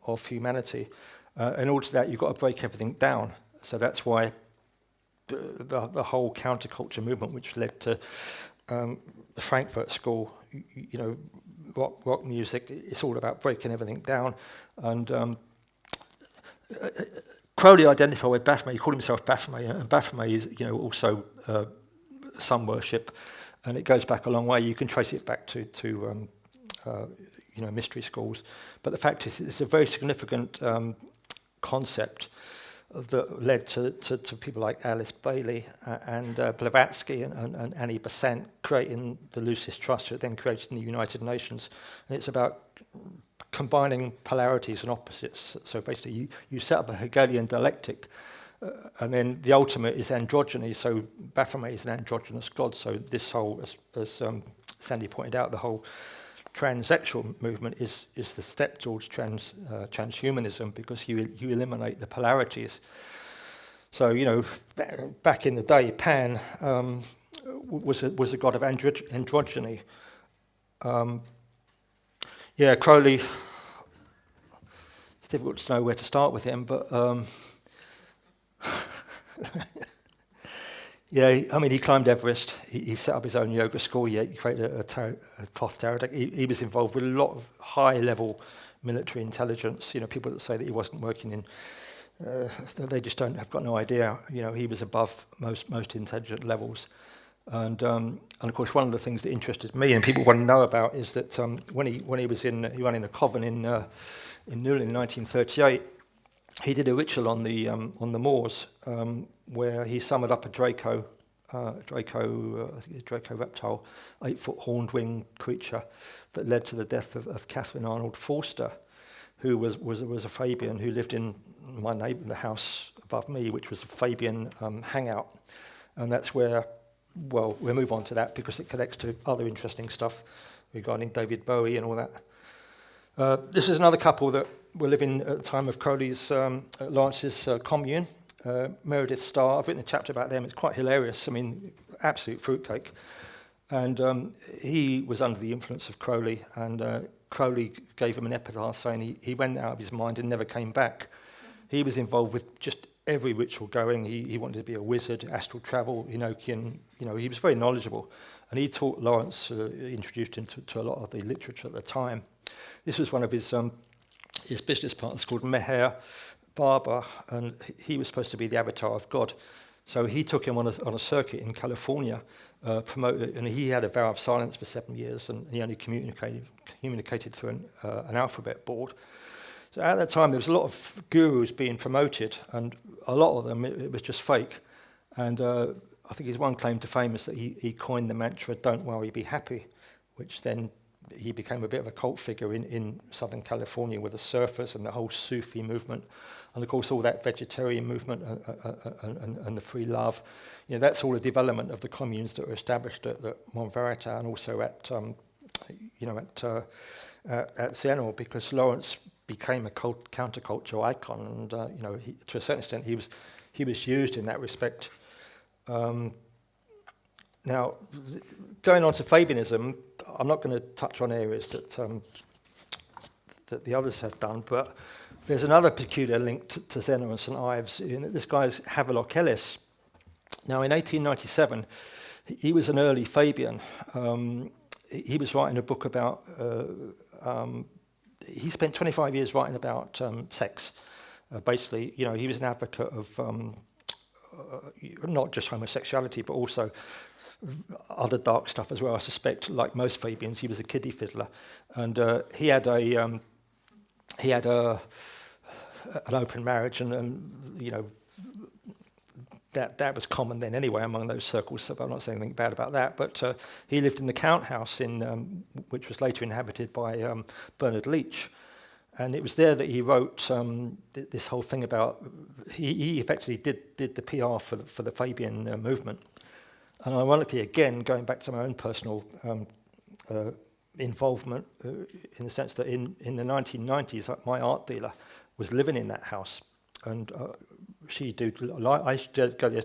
of humanity. In order to that, you've got to break everything down. So that's why the whole counterculture movement, which led to the Frankfurt School, rock music, it's all about breaking everything down. And Crowley identified with Baphomet. He called himself Baphomet, and Baphomet is, also sun worship, and it goes back a long way. You can trace it back to mystery schools. But the fact is, it's a very significant concept that led to people like Alice Bailey and Blavatsky and Annie Besant creating the Lucis Trust, that then created the United Nations. And it's about combining polarities and opposites. So basically, you set up a Hegelian dialectic, and then the ultimate is androgyny. So Baphomet is an androgynous god. So this whole, as Sandy pointed out, the whole transsexual movement is the step towards transhumanism, because you eliminate the polarities. So back in the day, Pan was a god of androgyny. Crowley. It's difficult to know where to start with him, but he climbed Everest. He set up his own yoga school. He created a Thoth tarot deck. He was involved with a lot of high-level military intelligence. People that say that he wasn't working in, they just have got no idea. He was above most intelligent levels. And of course, one of the things that interested me and people want to know about is that when he was he ran in a coven in Newlyn in 1938. He did a ritual on the moors where he summoned up a Draco reptile, 8-foot horned winged creature that led to the death of Catherine Arnold Forster, who was a Fabian who lived in the house above me, which was a Fabian hangout, and that's where. Well, we'll move on to that because it connects to other interesting stuff regarding David Bowie and all that. This is another couple that were living at the time of Crowley's Lance's commune, Meredith Starr. I've written a chapter about them. It's quite hilarious. Absolute fruitcake. And he was under the influence of Crowley, and Crowley gave him an epitaph saying he went out of his mind and never came back. he was involved with just every ritual going. He wanted to be a wizard, astral travel, Enochian. He was very knowledgeable, and he taught Lawrence, introduced him to a lot of the literature at the time. This was one of his business partners called Meher Baba, and he was supposed to be the avatar of God. So he took him on a circuit in California, promoted, and he had a vow of silence for 7 years, and he only communicated through an alphabet board. So at that time, there was a lot of gurus being promoted, and a lot of them, it was just fake. And I think his one claim to fame is that he coined the mantra, "Don't worry, be happy," which then he became a bit of a cult figure in Southern California with the surfers and the whole Sufi movement. And of course, all that vegetarian movement and the free love. That's all a development of the communes that were established at Mont Verita and also at Zennor, because Lawrence became a countercultural icon, and to a certain extent, he was used in that respect. Now, going on to Fabianism, I'm not going to touch on areas that the others have done, but there's another peculiar link to Zennor and St. Ives. This guy's Havelock Ellis. Now, in 1897, he was an early Fabian. He was writing a book about... he spent 25 years writing about sex. Basically, he was an advocate of not just homosexuality, but also other dark stuff as well. I suspect, like most Fabians, he was a kiddie fiddler, and he had an open marriage, and that was common then anyway among those circles. So I'm not saying anything bad about that. But he lived in the Count House which was later inhabited by Bernard Leach, and it was there that he wrote this whole thing about. He effectively did the PR for the Fabian movement. And ironically, again, going back to my own personal involvement, in the sense that in the 1990s, my art dealer was living in that house, and I used to go there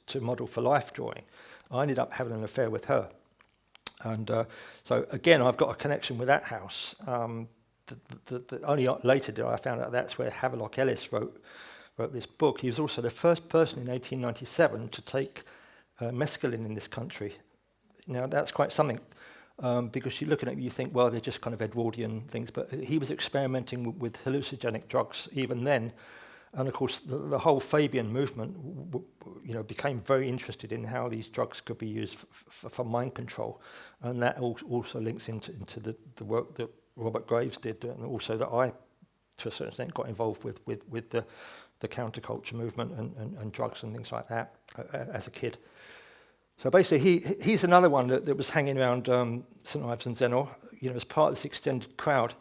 to model for life drawing. I ended up having an affair with her, and so again, I've got a connection with that house. Only later did I found out that's where Havelock Ellis wrote this book. He was also the first person in 1897 to take mescaline in this country. Now, that's quite something, because you look at it and you think, well, they're just kind of Edwardian things, but he was experimenting with hallucinogenic drugs even then. And of course, the whole Fabian movement became very interested in how these drugs could be used for mind control. And that also links into the work that Robert Graves did, and also that I, to a certain extent, got involved with the counterculture movement and drugs and things like that as a kid. So basically, he's another one that was hanging around St. Ives and Zennor, as part of this extended crowd.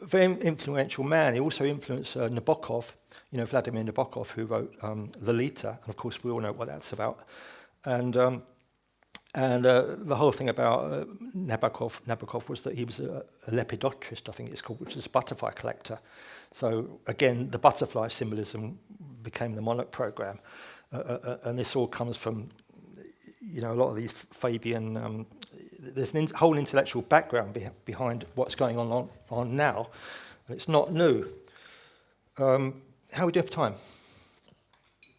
Very influential man. He also influenced Nabokov, Vladimir Nabokov, who wrote Lolita, and of course we all know what that's about. And the whole thing about Nabokov was that he was a lepidopterist, I think it's called, which is a butterfly collector. So again, the butterfly symbolism became the monarch program, and this all comes from a lot of these Fabian. There's a whole intellectual background behind what's going on now, and it's not new. How we do for time?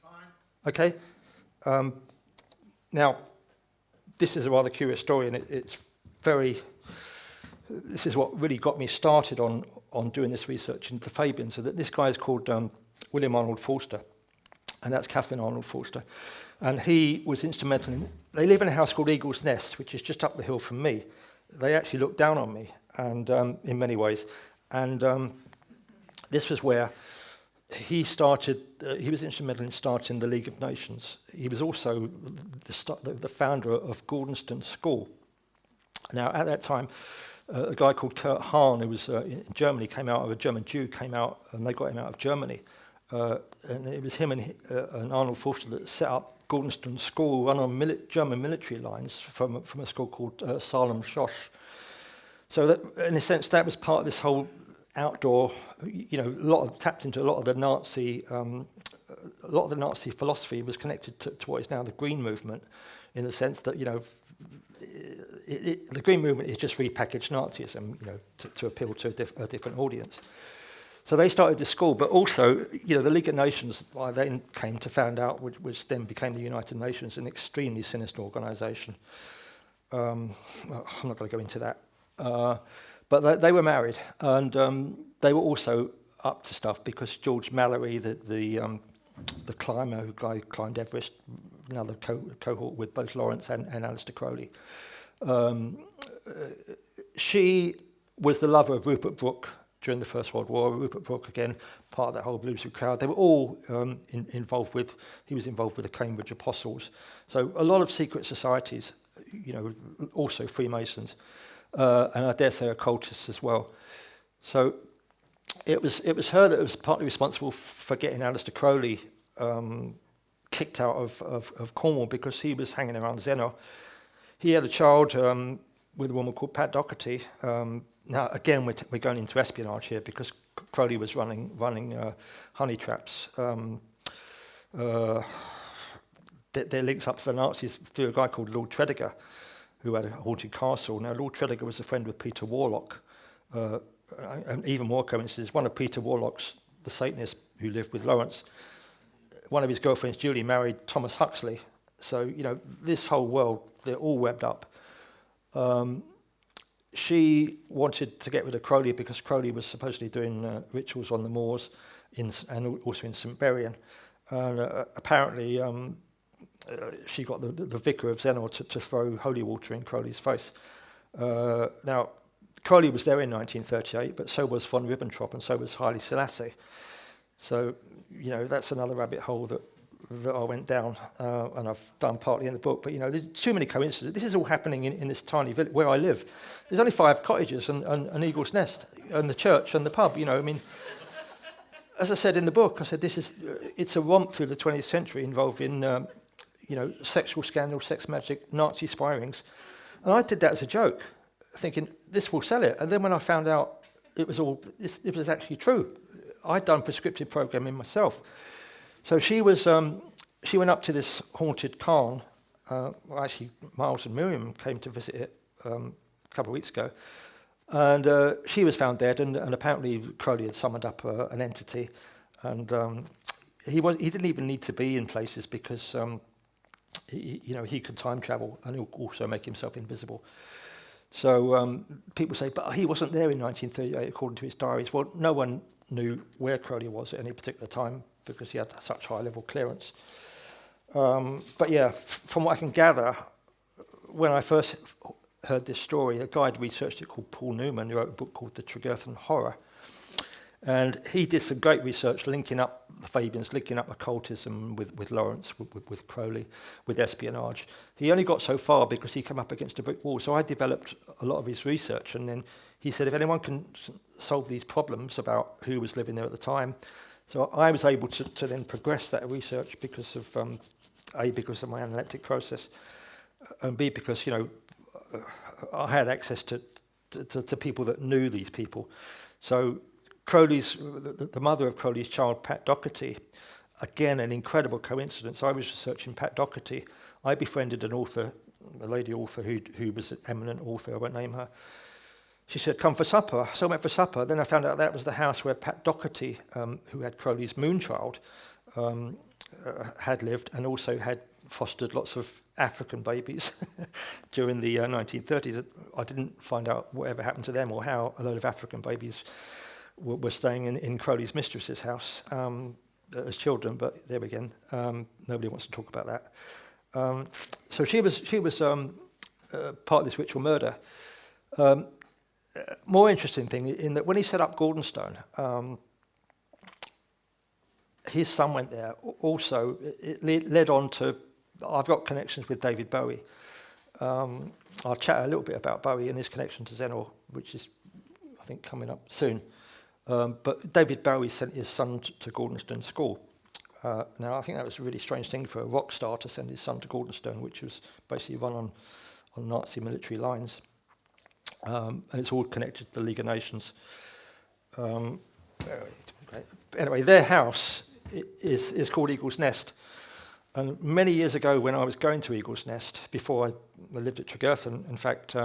Fine. Okay. Now, this is a rather curious story, and this is what really got me started on doing this research into Fabian. So that this guy is called William Arnold Forster, and that's Catherine Arnold Forster. And he was instrumental in... They live in a house called Eagle's Nest, which is just up the hill from me. They actually look down on me, and in many ways. And this was where he started... he was instrumental in starting the League of Nations. He was also the founder of Gordonston School. Now, at that time, a guy called Kurt Hahn, who was in Germany, came out of a German Jew, came out, and they got him out of Germany. And it was him and Arnold Forster that set up Gordonston School, run on German military lines from a school called Salem Schloss. So that, in a sense, that was part of this whole outdoor, tapped into a lot of the Nazi philosophy was connected to what is now the Green Movement, in the sense that the Green Movement is just repackaged Nazism, to appeal to a different audience. So they started this school, but also, the League of Nations, I then came to find out, which then became the United Nations, an extremely sinister organisation. Well, I'm not going to go into that. But they were married, and they were also up to stuff because George Mallory, the climber who climbed Everest, another cohort with both Lawrence and Aleister Crowley, she was the lover of Rupert Brooke during the First World War. Rupert Brooke, again, part of that whole bluesy crowd. They were all he was involved with the Cambridge Apostles. So a lot of secret societies, also Freemasons, and I dare say occultists as well. So it was her that was partly responsible for getting Aleister Crowley kicked out of Cornwall because he was hanging around Zennor. He had a child with a woman called Pat Doherty. Now, again, we're going into espionage here because Crowley was running honey traps. Their links up to the Nazis through a guy called Lord Tredegar, who had a haunted castle. Now, Lord Tredegar was a friend with Peter Warlock. And even more coincidence, one of Peter Warlock's, the Satanist who lived with Lawrence, one of his girlfriends, Julie, married Thomas Huxley. So, this whole world, they're all webbed up. She wanted to get rid of Crowley because Crowley was supposedly doing rituals on the moors and also in St. Berrien. And apparently she got the vicar of Zennor to throw holy water in Crowley's face. Now, Crowley was there in 1938, but so was von Ribbentrop and so was Haile Selassie. So, that's another rabbit hole that I went down, and I've done partly in the book. But, there's too many coincidences. This is all happening in this tiny village where I live. There's only 5 cottages and an eagle's nest and the church and the pub, As I said in the book, I said it's a romp through the 20th century involving, sexual scandals, sex magic, Nazi spy rings. And I did that as a joke, thinking, this will sell it. And then when I found out it was actually true, I'd done prescriptive programming myself. So she went up to this haunted cairn. Actually, Miles and Miriam came to visit it a couple of weeks ago. And she was found dead, and apparently Crowley had summoned up an entity. And he didn't even need to be in places because he could time travel and also make himself invisible. So people say, but he wasn't there in 1938 according to his diaries. Well, no one knew where Crowley was at any particular time because he had such high-level clearance. But yeah, from what I can gather, when I first heard this story, a guy had researched it called Paul Newman, who wrote a book called The Tregurthan Horror. And he did some great research linking up the Fabians, linking up occultism with Lawrence, with Crowley, with espionage. He only got so far because he came up against a brick wall. So I developed a lot of his research. And then he said, if anyone can solve these problems about who was living there at the time. So I was able to then progress that research because of, A, because of my analytic process, and B, because, I had access to people that knew these people. So the mother of Crowley's child, Pat Doherty, again, an incredible coincidence. I was researching Pat Doherty. I befriended an author, a lady author who was an eminent author, I won't name her. She said, come for supper. So I went for supper. Then I found out that was the house where Pat Doherty, who had Crowley's moonchild, had lived and also had fostered lots of African babies during the 1930s. I didn't find out whatever happened to them or how a load of African babies were staying in Crowley's mistress's house as children, but there again, nobody wants to talk about that. So she was part of this ritual murder. More interesting thing in that when he set up Gordonstone, his son went there. Also, it led on to, I've got connections with David Bowie. I'll chat a little bit about Bowie and his connection to Zennor, which is, I think, coming up soon. But David Bowie sent his son to Gordonstone School. Now, I think that was a really strange thing for a rock star to send his son to Gordonstone, which was basically run on Nazi military lines. And it's all connected to the League of Nations. Anyway, their house is called Eagle's Nest. And many years ago, when I was going to Eagle's Nest, before I lived at Tregurthan, in fact,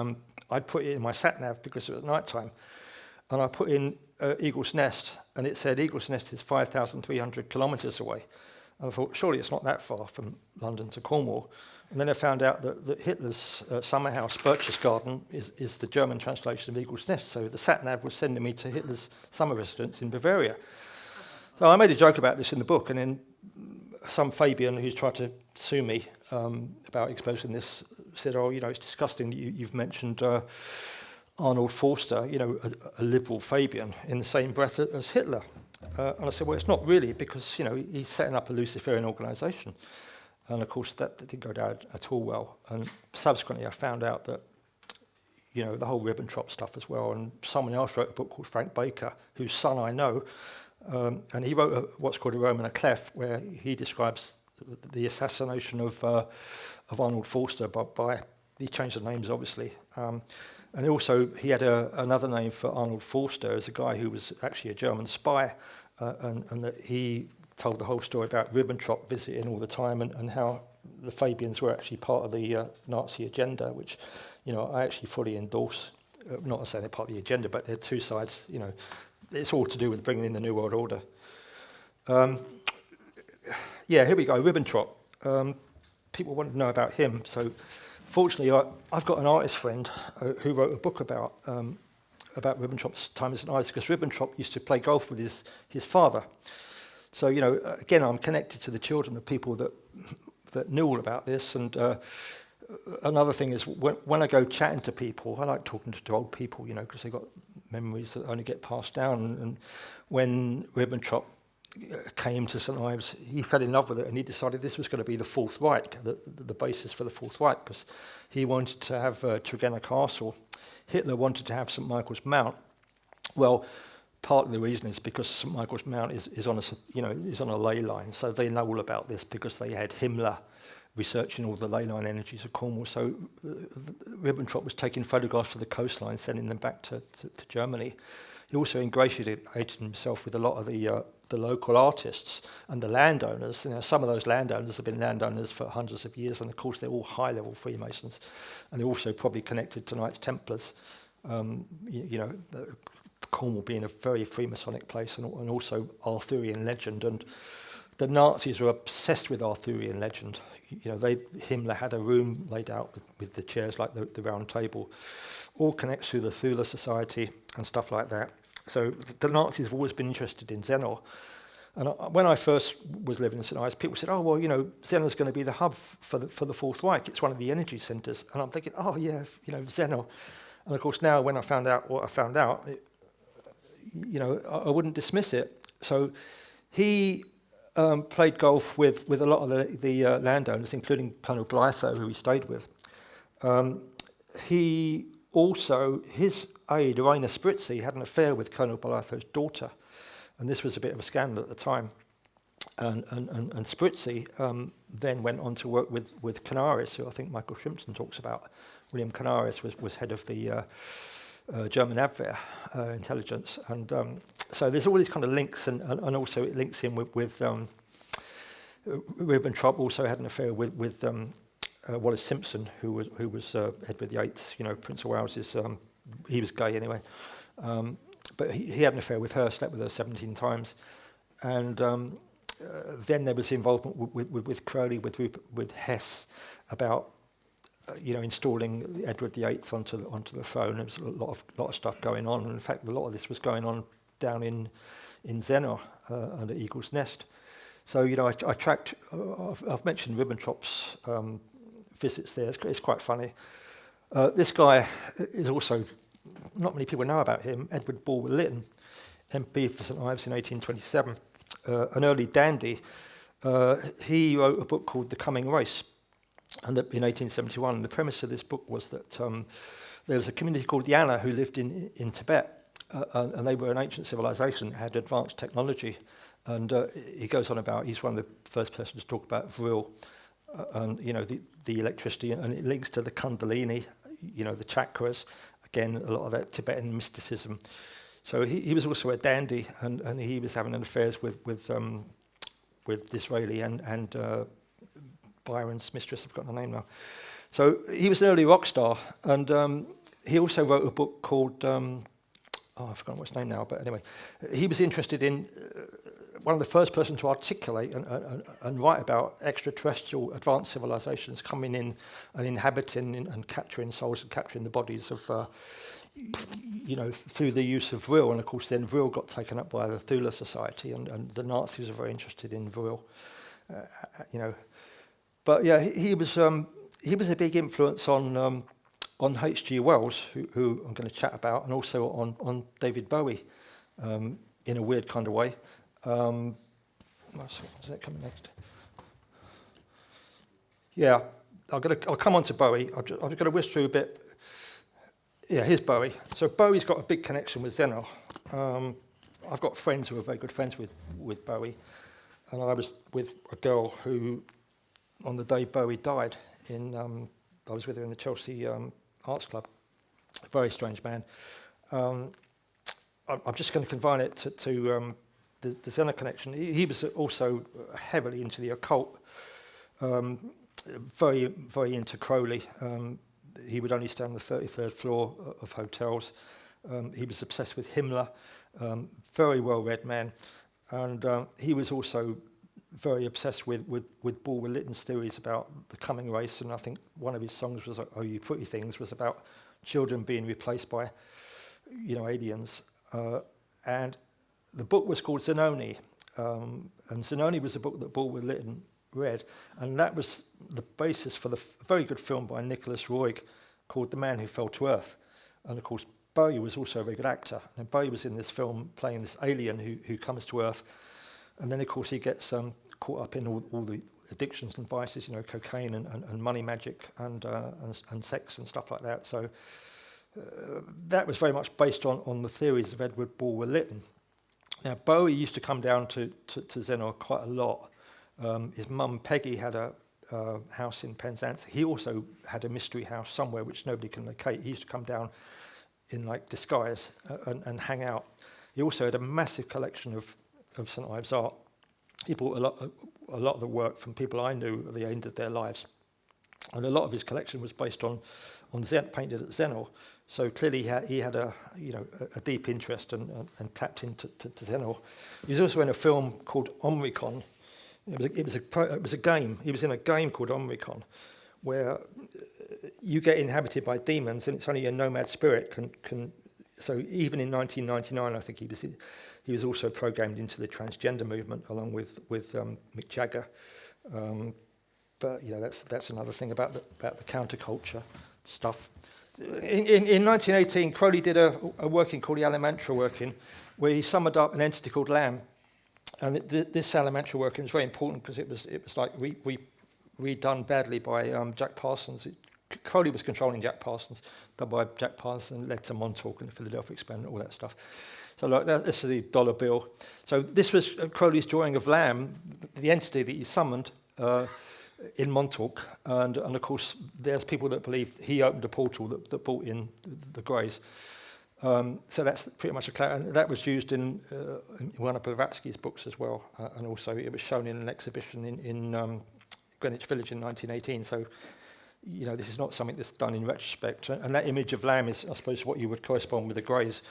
I'd put it in my sat-nav because it was at night time. And I put in Eagle's Nest, and it said Eagle's Nest is 5,300 kilometres away. And I thought, surely it's not that far from London to Cornwall. And then I found out that Hitler's summer house, Berchtesgaden, is the German translation of Eagle's Nest. So the sat-nav was sending me to Hitler's summer residence in Bavaria. So I made a joke about this in the book, and then some Fabian who's tried to sue me about exposing this said, oh, it's disgusting that you've mentioned Arnold Forster, a liberal Fabian, in the same breath as Hitler. And I said, well, it's not really, because, he's setting up a Luciferian organisation. And, of course, that didn't go down at all well. And subsequently, I found out that, the whole Ribbentrop stuff as well. And someone else wrote a book called Frank Baker, whose son I know, and he wrote what's called a Roman à clef, where he describes the assassination of Arnold Forster by he changed the names, obviously. And also, he had another name for Arnold Forster as a guy who was actually a German spy, and that he told the whole story about Ribbentrop visiting all the time and how the Fabians were actually part of the Nazi agenda, which, I actually fully endorse. Not saying they're part of the agenda, but they're two sides, it's all to do with bringing in the New World Order. Here we go, Ribbentrop. People want to know about him, so fortunately, I've got an artist friend who wrote a book about Ribbentrop's time as an artist, because Ribbentrop used to play golf with his father. So, again, I'm connected to the children of people that knew all about this. And another thing is, when I go chatting to people, I like talking to old people, because they've got memories that only get passed down. And when Ribbentrop came to St Ives, he fell in love with it, and he decided this was going to be the Fourth Reich, the basis for the Fourth Reich, because he wanted to have Tregenna Castle. Hitler wanted to have St Michael's Mount. Well, part of the reason is because St Michael's Mount is on a ley line, so they know all about this because they had Himmler researching all the ley line energies of Cornwall. So Ribbentrop was taking photographs of the coastline, sending them back to Germany. He also ingratiated himself with a lot of the local artists and the landowners. Some of those landowners have been landowners for hundreds of years, and of course they're all high-level Freemasons, and they're also probably connected to Knights Templars. Cornwall being a very Freemasonic place, and also Arthurian legend, and the Nazis were obsessed with Arthurian legend. Himmler had a room laid out with the chairs like the round table, all connects to the Thule Society and stuff like that. So the Nazis have always been interested in Zennor. And when I first was living in St Ives, people said, oh, well, Zennor's going to be the hub for the Fourth Reich. It's one of the energy centres. And I'm thinking, oh, yeah, Zennor. And of course, now when I found out what I found out, I wouldn't dismiss it. So he played golf with a lot of the landowners, including Colonel Blytho, who he stayed with. He also, his aide, Rainer Spritzi, had an affair with Colonel Blytho's daughter, and this was a bit of a scandal at the time. And Spritzi then went on to work with Canaris, who I think Michael Shrimpton talks about. William Canaris was head of the German Abwehr intelligence, and so there's all these kind of links, and also it links in with Ribbentrop also had an affair with Wallace Simpson, who was Edward VIII's, Prince of Wales'. He was gay anyway, but he had an affair with her, slept with her 17 times, and then there was involvement with Crowley, with Hess, about installing Edward VIII onto the throne. There was a lot of stuff going on, and in fact, a lot of this was going on down in Zennor and at Eagle's Nest. So I tracked. I've mentioned Ribbentrop's visits there. It's quite funny. This guy is also, not many people know about him. Edward Bulwer-Lytton, MP for St Ives in 1827, an early dandy. He wrote a book called The Coming Race, and in 1871, the premise of this book was that there was a community called Yana who lived in Tibet, and they were an ancient civilization, had advanced technology. And he goes on about, he's one of the first persons to talk about Vril, and the electricity, and it links to the Kundalini, the chakras, again, a lot of that Tibetan mysticism. So he was also a dandy, and he was having affairs with Disraeli and Byron's mistress, I've forgotten her name now. So he was an early rock star, and he also wrote a book called, I've forgotten what his name now, but anyway, he was interested in one of the first person to articulate and write about extraterrestrial advanced civilizations coming in and inhabiting and capturing souls and capturing the bodies of, through the use of vril. And of course, then vril got taken up by the Thule Society, and the Nazis were very interested in vril. But yeah, he was a big influence on H.G. Wells, who I'm going to chat about, and also on David Bowie, in a weird kind of way. Is that coming next? Yeah, I'll come on to Bowie. I'm going to whisk through a bit. Yeah, here's Bowie. So Bowie's got a big connection with Zennor. I've got friends who are very good friends with Bowie, and I was with a girl who, on the day Bowie died, I was with her in the Chelsea Arts Club. A very strange man. I'm just going to confine it to the Zennor connection. He was also heavily into the occult, very, very into Crowley. He would only stay on the 33rd floor of hotels. He was obsessed with Himmler, very well-read man. And he was also very obsessed with Bulwer-Lytton's theories about the coming race. And I think one of his songs was, "Oh, You Pretty Things," was about children being replaced by, aliens. And the book was called Zennoni. And Zennoni was a book that Bulwer-Lytton read, and that was the basis for the very good film by Nicholas Roeg called The Man Who Fell to Earth. And of course, Bowie was also a very good actor, and Bowie was in this film playing this alien who comes to Earth, and then of course he gets caught up in all the addictions and vices, cocaine and money magic and sex and stuff like that. So that was very much based on the theories of Edward Bulwer-Lytton. Now, Bowie used to come down to Zennor quite a lot. His mum, Peggy, had a house in Penzance. He also had a mystery house somewhere which nobody can locate. He used to come down in disguise and hang out. He also had a massive collection of St Ives art. He bought a lot of the work from people I knew at the end of their lives. And a lot of his collection was based on painted at Zennor. So clearly he had a deep interest and tapped into Zennor. He was also in a film called Omricon. It was a game. He was in a game called Omricon, where you get inhabited by demons, and it's only a nomad spirit can. So even in 1999, I think he was also programmed into the transgender movement along with Mick Jagger. But that's another thing about the counterculture stuff. In 1918, Crowley did a working called the Alimantra working, where he summoned up an entity called Lamb. And this Alimantra working was very important because it was redone badly by Jack Parsons. Crowley was controlling Jack Parsons, done by Jack Parsons, led to Montauk and the Philadelphia experiment, all that stuff. So this is the dollar bill. So this was Crowley's drawing of Lamb, the entity that he summoned in Montauk. And of course, there's people that believe he opened a portal that brought in the Greys. So that's pretty much a clear, and that was used in one of Blavatsky's books as well, and also it was shown in an exhibition in Greenwich Village in 1918. So, this is not something that's done in retrospect. And that image of Lamb is, I suppose, what you would correspond with the Greys.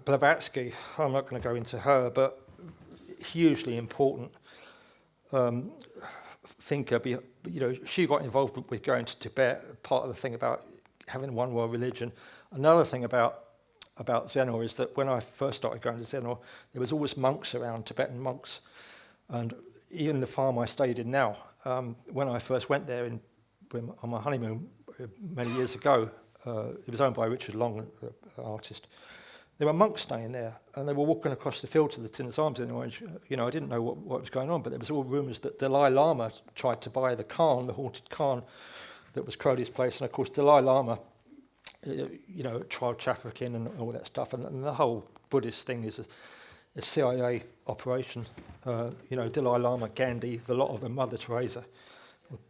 Blavatsky, I'm not going to go into her, but hugely important thinker. She got involved with going to Tibet. Part of the thing about having one world religion. Another thing about Zennor is that when I first started going to Zennor, there was always monks around, Tibetan monks, and even the farm I stayed in now. When I first went there on my honeymoon many years ago, it was owned by Richard Long, an artist. There were monks staying there, and they were walking across the field to the Tinner's Arms in Orange. I didn't know what was going on, but there was all rumours that Dalai Lama tried to buy the Khan, the haunted Khan, that was Crowley's place. And of course, Dalai Lama, child trafficking and all that stuff, and the whole Buddhist thing is a CIA operation. Dalai Lama, Gandhi, the lot of them, Mother Teresa,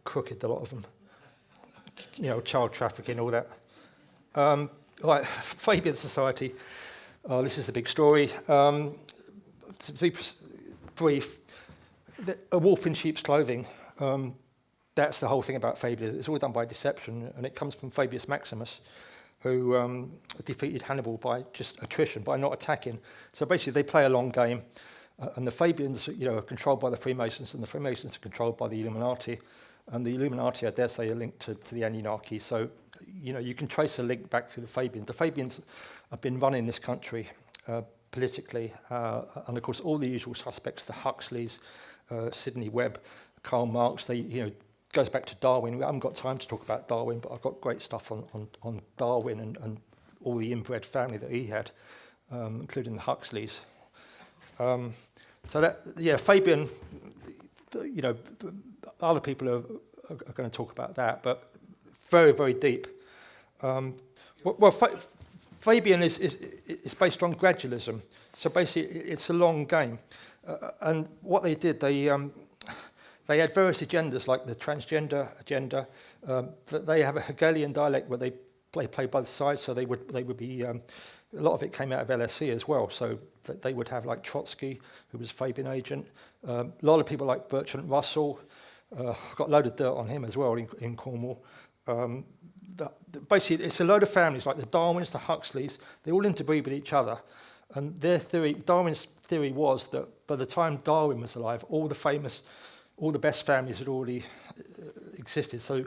crooked, the lot of them. Child trafficking, all that. Fabian Society. This is a big story. To be brief, a wolf in sheep's clothing. that's the whole thing about Fabian. It's all done by deception, and it comes from Fabius Maximus, who defeated Hannibal by just attrition, by not attacking. So basically, they play a long game, and the Fabians, are controlled by the Freemasons, and the Freemasons are controlled by the Illuminati, and the Illuminati, I dare say, are linked to the Anunnaki. So, you can trace a link back to the Fabians. The Fabians have been running this country politically, and of course, all the usual suspects, the Huxleys, Sidney Webb, Karl Marx, goes back to Darwin. We haven't got time to talk about Darwin, but I've got great stuff on Darwin and all the inbred family that he had, including the Huxleys. Fabian, other people are going to talk about that, but very, very deep. Fabian is based on gradualism. So basically, it's a long game. And what they did, they had various agendas, like the transgender agenda. They have a Hegelian dialect where they play both sides. So they would be a lot of it came out of LSE as well. So they would have like Trotsky, who was a Fabian agent. A lot of people like Bertrand Russell. I've got a load of dirt on him as well in Cornwall. Basically, it's a load of families like the Darwins, the Huxleys. They all interbreed with each other. And Darwin's theory was that by the time Darwin was alive, all the best families had already existed. So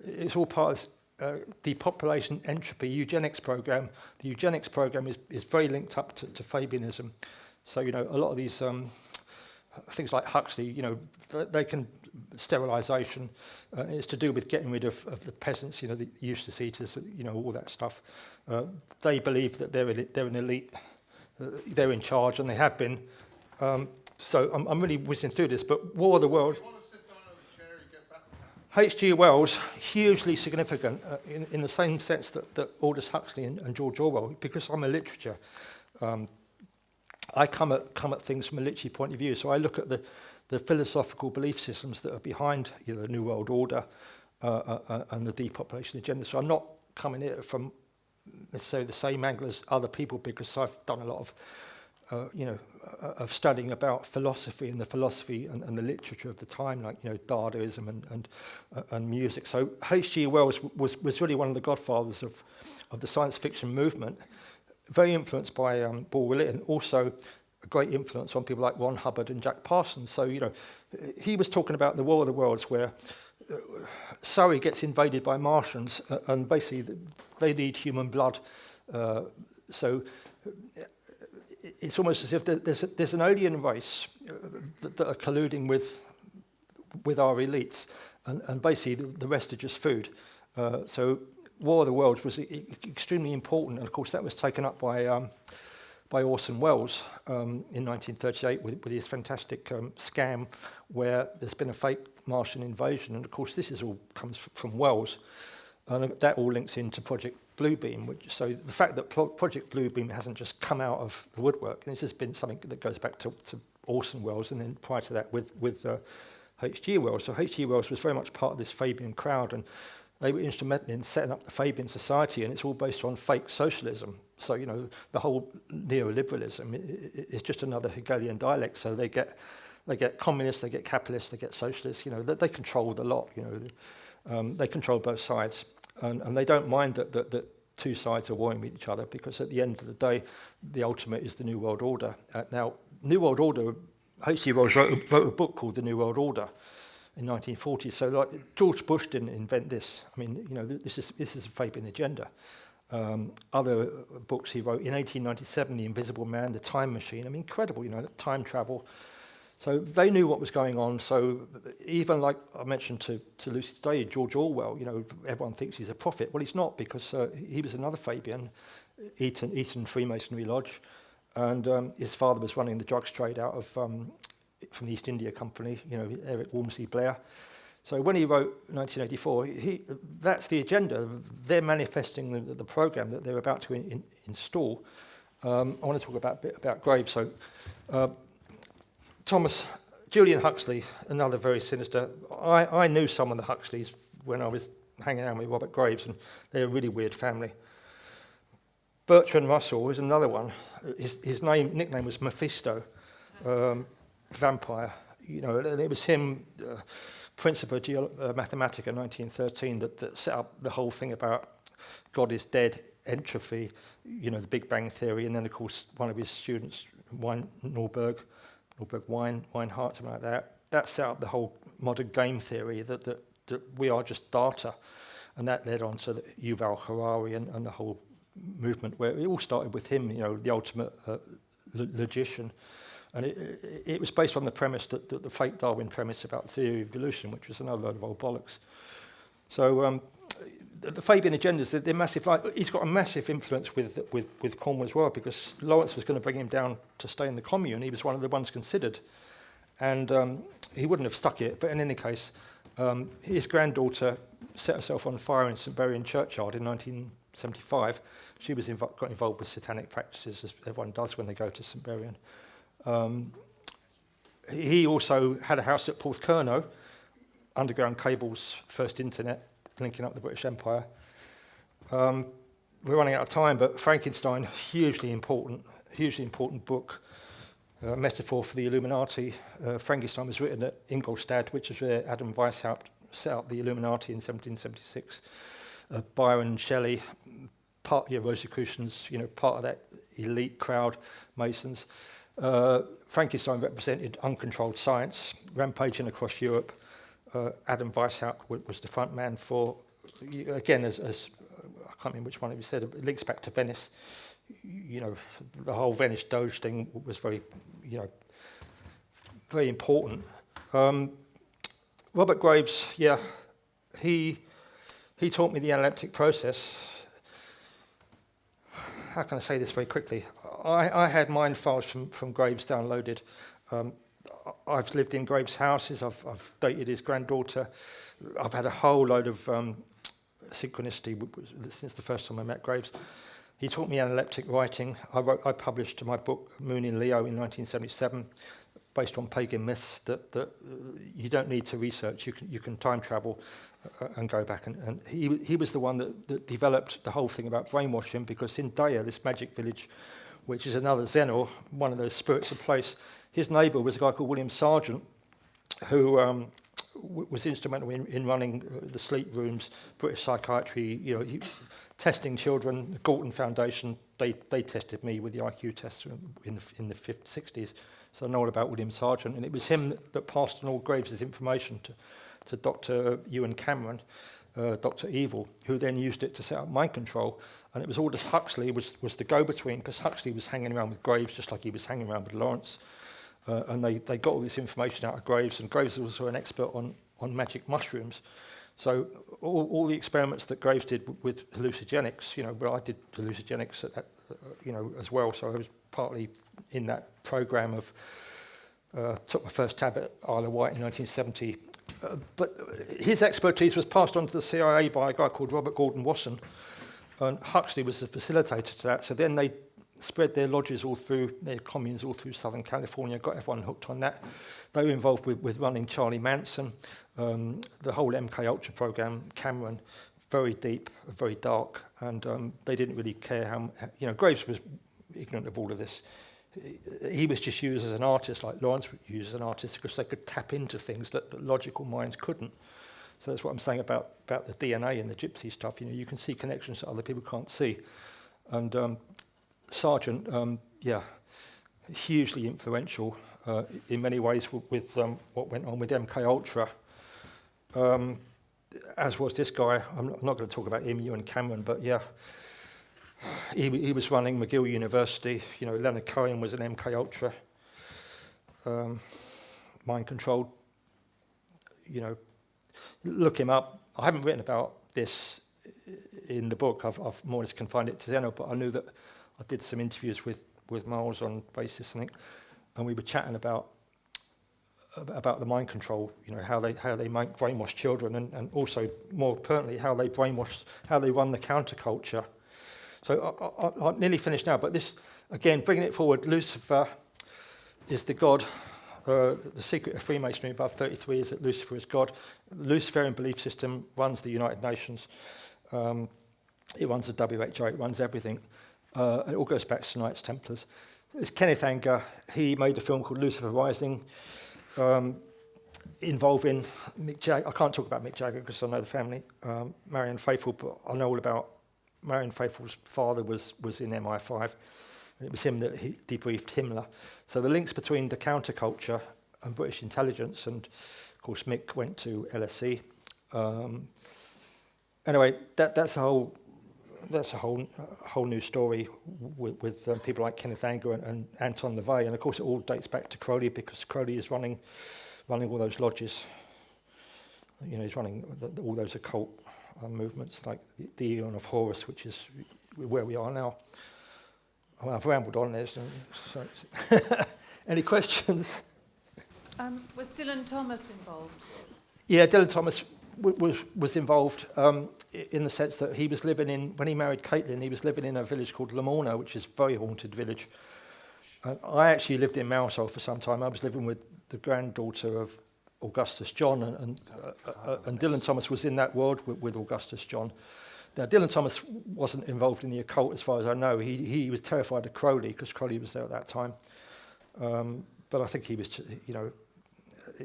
it's all part of the population entropy eugenics program. The eugenics program is very linked up to Fabianism. So, a lot of these things like Huxley, they can sterilisation. It's to do with getting rid of the peasants, the Eustace eaters, all that stuff. They believe that they're an elite. They're in charge, and they have been. So I'm really whizzing through this, but War of the Worlds. H.G. Wells, hugely significant in the same sense that Aldous Huxley and George Orwell, because I'm a literature. I come at things from a literary point of view, so I look at the philosophical belief systems that are behind the New World Order and the depopulation agenda. So I'm not coming at it from necessarily the same angle as other people, because I've done a lot of studying about philosophy and the philosophy and the literature of the time, like Dadaism and music. So H.G. Wells was really one of the godfathers of the science fiction movement, very influenced by Paul Willett, and also a great influence on people like Ron Hubbard and Jack Parsons. So he was talking about the War of the Worlds, where Surrey gets invaded by Martians, and basically they need human blood. So it's almost as if there's an alien race that are colluding with our elites, and basically the rest are just food. So War of the Worlds was extremely important, and of course that was taken up by Orson Welles in 1938 with his fantastic scam, where there's been a fake Martian invasion, and of course this all comes from Welles, and that all links into Project Bluebeam. So the fact that Project Bluebeam hasn't just come out of the woodwork, and this has been something that goes back to Orson Welles, and then prior to that with H.G. Wells. So H.G. Wells was very much part of this Fabian crowd, and they were instrumental in setting up the Fabian Society, and it's all based on fake socialism. So, the whole neoliberalism is just another Hegelian dialect. So they get communists, they get capitalists, they get socialists. They control the lot. They control both sides, and they don't mind that two sides are warring with each other, because at the end of the day, the ultimate is the New World Order. Now, New World Order, H.G. Wells wrote a book called The New World Order in 1940. So, George Bush didn't invent this. I mean, this is a Fabian agenda. Other books he wrote in 1897, The Invisible Man, The Time Machine. I mean, incredible, time travel. So they knew what was going on. So even like I mentioned to Lucy today, George Orwell, everyone thinks he's a prophet. Well, he's not, because he was another Fabian, Eton Freemasonry Lodge, and his father was running the drugs trade out of from the East India Company, Eric Walmsley Blair. So when he wrote 1984, that's the agenda. They're manifesting the program that they're about to install. I want to talk a bit about Graves. So Julian Huxley, another very sinister. I knew some of the Huxleys when I was hanging out with Robert Graves, and they're a really weird family. Bertrand Russell is another one. His nickname was Mephisto, vampire. And it was him. Principia Mathematica 1913 that set up the whole thing about God is dead, entropy, the Big Bang Theory, and then, of course, one of his students, Weinhart, something like that set up the whole modern game theory that we are just data. And that led on to Yuval Harari and the whole movement, where it all started with him, the ultimate logician. And it was based on the premise that the fake Darwin premise about the theory of evolution, which was another load of old bollocks. So the Fabian agendas, they're massive. He's got a massive influence with Cornwall as well, because Lawrence was going to bring him down to stay in the commune. He was one of the ones considered. And he wouldn't have stuck it. But in any case, his granddaughter set herself on fire in St. Burian churchyard in 1975. She was got involved with satanic practices, as everyone does when they go to St. Burian. He also had a house at Porthcurno, underground cables, first internet, linking up the British Empire. We're running out of time, but Frankenstein, hugely important book, metaphor for the Illuminati. Frankenstein was written at Ingolstadt, which is where Adam Weishaupt set up the Illuminati in 1776. Byron and Shelley, part of the Rosicrucians, part of that elite crowd, Masons. Frankenstein represented uncontrolled science, rampaging across Europe. Adam Weishaupt was the front man for, again, as I can't remember which one it was said, it links back to Venice. The whole Venice Doge thing was very, very important. Robert Graves, he taught me the analytic process. How can I say this very quickly? I had mind files from Graves downloaded. I've lived in Graves' houses. I've dated his granddaughter. I've had a whole load of synchronicity since the first time I met Graves. He taught me analytic writing. I published my book Moon in Leo in 1977, based on pagan myths that you don't need to research. You can time travel and go back. And he was the one that developed the whole thing about brainwashing, because in Daya, this magic village, which is another Zennor, one of those spirits of place, his neighbour was a guy called William Sargent, who was instrumental in running the sleep rooms, British psychiatry, testing children. The Galton Foundation, they tested me with the IQ test in the 60s. So I know all about William Sargent, and it was him that passed on all Graves' information to Dr. Ewan Cameron, Dr. Evil, who then used it to set up mind control. And it was Aldous Huxley was the go-between, because Huxley was hanging around with Graves just like he was hanging around with Lawrence. And they got all this information out of Graves, and Graves was also an expert on magic mushrooms. So all the experiments that Graves did with hallucinogenics, where I did hallucinogenics at that, as well. So I was partly in that program of, took my first tab at Isle of Wight in 1970. But his expertise was passed on to the CIA by a guy called Robert Gordon Wasson, and Huxley was the facilitator to that. So then they spread their lodges all through, their communes all through Southern California, got everyone hooked on that. They were involved with running Charlie Manson, the whole MK Ultra program, Cameron, very deep, very dark, and they didn't really care how, Graves was ignorant of all of this. He was just used as an artist, like Lawrence was used as an artist, because they could tap into things that logical minds couldn't. So that's what I'm saying about the DNA and the gypsy stuff. You can see connections that other people can't see. And Sargent, hugely influential in many ways with what went on with MK Ultra. As was this guy. I'm not going to talk about him, Ewan Cameron, but he was running McGill University. Leonard Cohen was an MK Ultra, mind controlled. Look him up. I haven't written about this in the book. I've more or less confined it to Zennor, but I knew that I did some interviews with Miles on Basis, I think, and we were chatting about the mind control. How they brainwash children, and also more pertinently how they run the counterculture. So I'm nearly finished now, but this, again, bringing it forward, Lucifer is the god. The secret of Freemasonry above 33 is that Lucifer is God. The Luciferian belief system runs the United Nations. It runs the WHO, it runs everything. It all goes back to Knights Templars. There's Kenneth Anger. He made a film called Lucifer Rising. involving Mick Jagger. I can't talk about Mick Jagger because I know the family, Marianne Faithfull, but I know all about Marianne Faithfull's father was in MI5, and it was him that he debriefed Himmler. So the links between the counterculture and British intelligence, and of course Mick went to LSE. Anyway, that's a whole new story with people like Kenneth Anger and Anton LaVey, and of course it all dates back to Crowley because Crowley is running all those lodges. You know, he's running all those occult movements like the Eon of Horus, which is where we are now. Well, I've rambled on there. So any questions? Was Dylan Thomas involved? Yeah, Dylan Thomas was involved in the sense that he was living in, when he married Caitlin, he was living in a village called Lamorna, which is a very haunted village. And I actually lived in Mousehole for some time. I was living with the granddaughter of Augustus John, and Dylan Thomas was in that world with Augustus John. Now, Dylan Thomas wasn't involved in the occult as far as I know. He was terrified of Crowley because Crowley was there at that time. But I think he was, you know,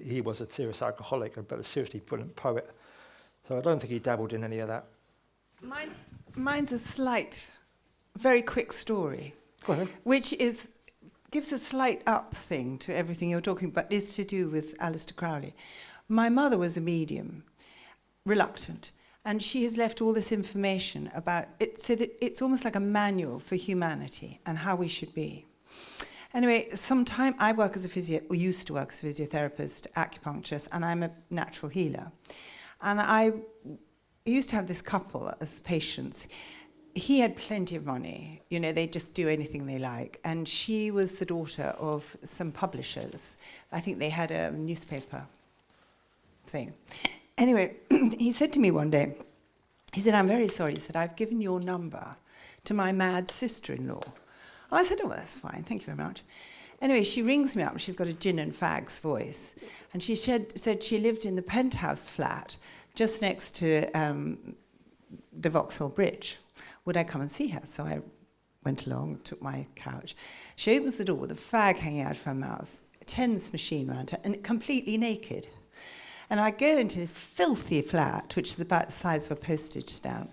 he was a serious alcoholic, but a seriously brilliant poet. So I don't think he dabbled in any of that. Mine's a slight, very quick story, Go on then. which gives a slight up thing to everything you're talking about, is to do with Aleister Crowley. My mother was a medium, reluctant, and she has left all this information about it, so that it's almost like a manual for humanity and how we should be. Anyway, sometime I work as a used to work as a physiotherapist, acupuncturist, and I'm a natural healer. And I used to have this couple as patients. He had plenty of money, you know, they just do anything they like. And she was the daughter of some publishers. I think they had a newspaper thing. Anyway, he said to me one day, he said, "I'm very sorry." He said, "I've given your number to my mad sister-in-law." I said, "Oh, well, that's fine, thank you very much." Anyway, she rings me up, she's got a gin and fags voice, and she said she lived in the penthouse flat just next to the Vauxhall Bridge. Would I come and see her? So I went along, took my couch. She opens the door with a fag hanging out of her mouth, a TENS machine around her, and completely naked. And I go into this filthy flat, which is about the size of a postage stamp,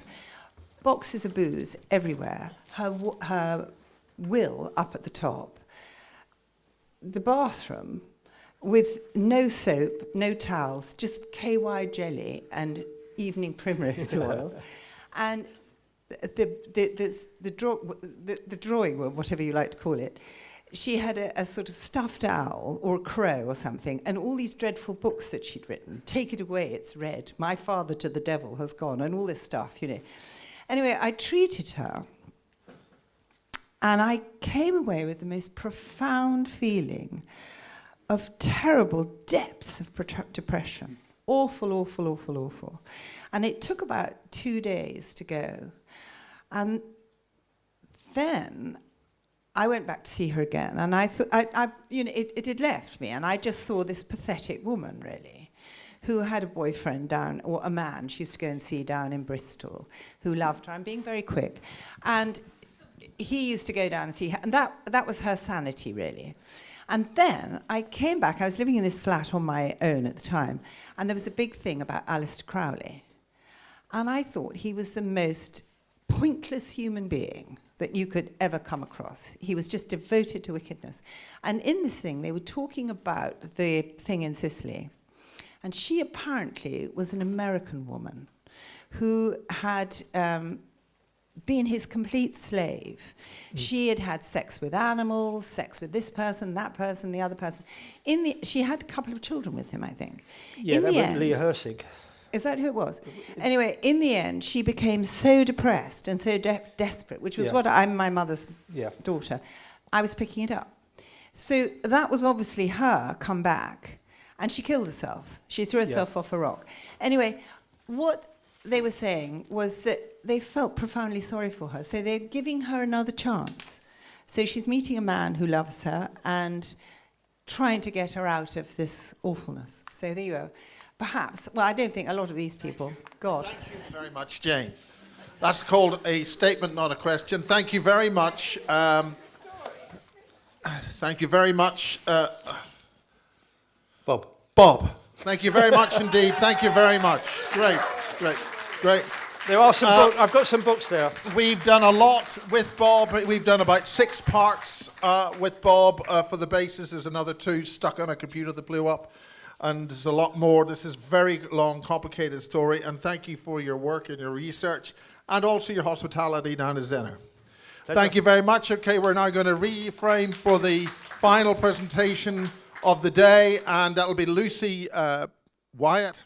boxes of booze everywhere, her will up at the top, the bathroom with no soap, no towels, just KY jelly and evening primrose oil, and the drawing room, whatever you like to call it, she had a sort of stuffed owl or a crow or something, and all these dreadful books that she'd written. Take it away, it's red. My father to the devil has gone, and all this stuff, you know. Anyway, I treated her. And I came away with the most profound feeling of terrible depths of depression. Awful, awful, awful, awful. And it took about 2 days to go. And then I went back to see her again. And I thought, it had left me. And I just saw this pathetic woman, really, who had a boyfriend down, or a man she used to go and see down in Bristol, who loved her. I'm being very quick. And he used to go down and see her, and that was her sanity, really. And then I came back. I was living in this flat on my own at the time, and there was a big thing about Aleister Crowley. And I thought he was the most pointless human being that you could ever come across. He was just devoted to wickedness. And in this thing, they were talking about the thing in Sicily. And she apparently was an American woman who had been his complete slave. She had had sex with animals, sex with this person, that person, the other person. She had a couple of children with him, I think. Yeah, that was Leah Hersig. Is that who it was? Anyway, in the end, she became so depressed and so desperate, which was what I'm my mother's daughter. I was picking it up. So that was obviously her come back, and she killed herself. She threw herself off a rock. Anyway, what they were saying was that they felt profoundly sorry for her, so they're giving her another chance. So she's meeting a man who loves her and trying to get her out of this awfulness. So there you go. Perhaps, well, I don't think a lot of these people, God. Thank you very much, Jane. That's called a statement, not a question. Thank you very much. Thank you very much. Bob. Bob. Thank you very much indeed. Thank you very much. Great, great, great. There are some books. I've got some books there. We've done a lot with Bob. We've done about 6 parts with Bob for the bases. There's another 2 stuck on a computer that blew up. And there's a lot more. This is a very long, complicated story. And thank you for your work and your research. And also your hospitality down at Zennor. Thank you very much. Okay, we're now going to reframe for the final presentation of the day. And that'll be Lucy Wyatt.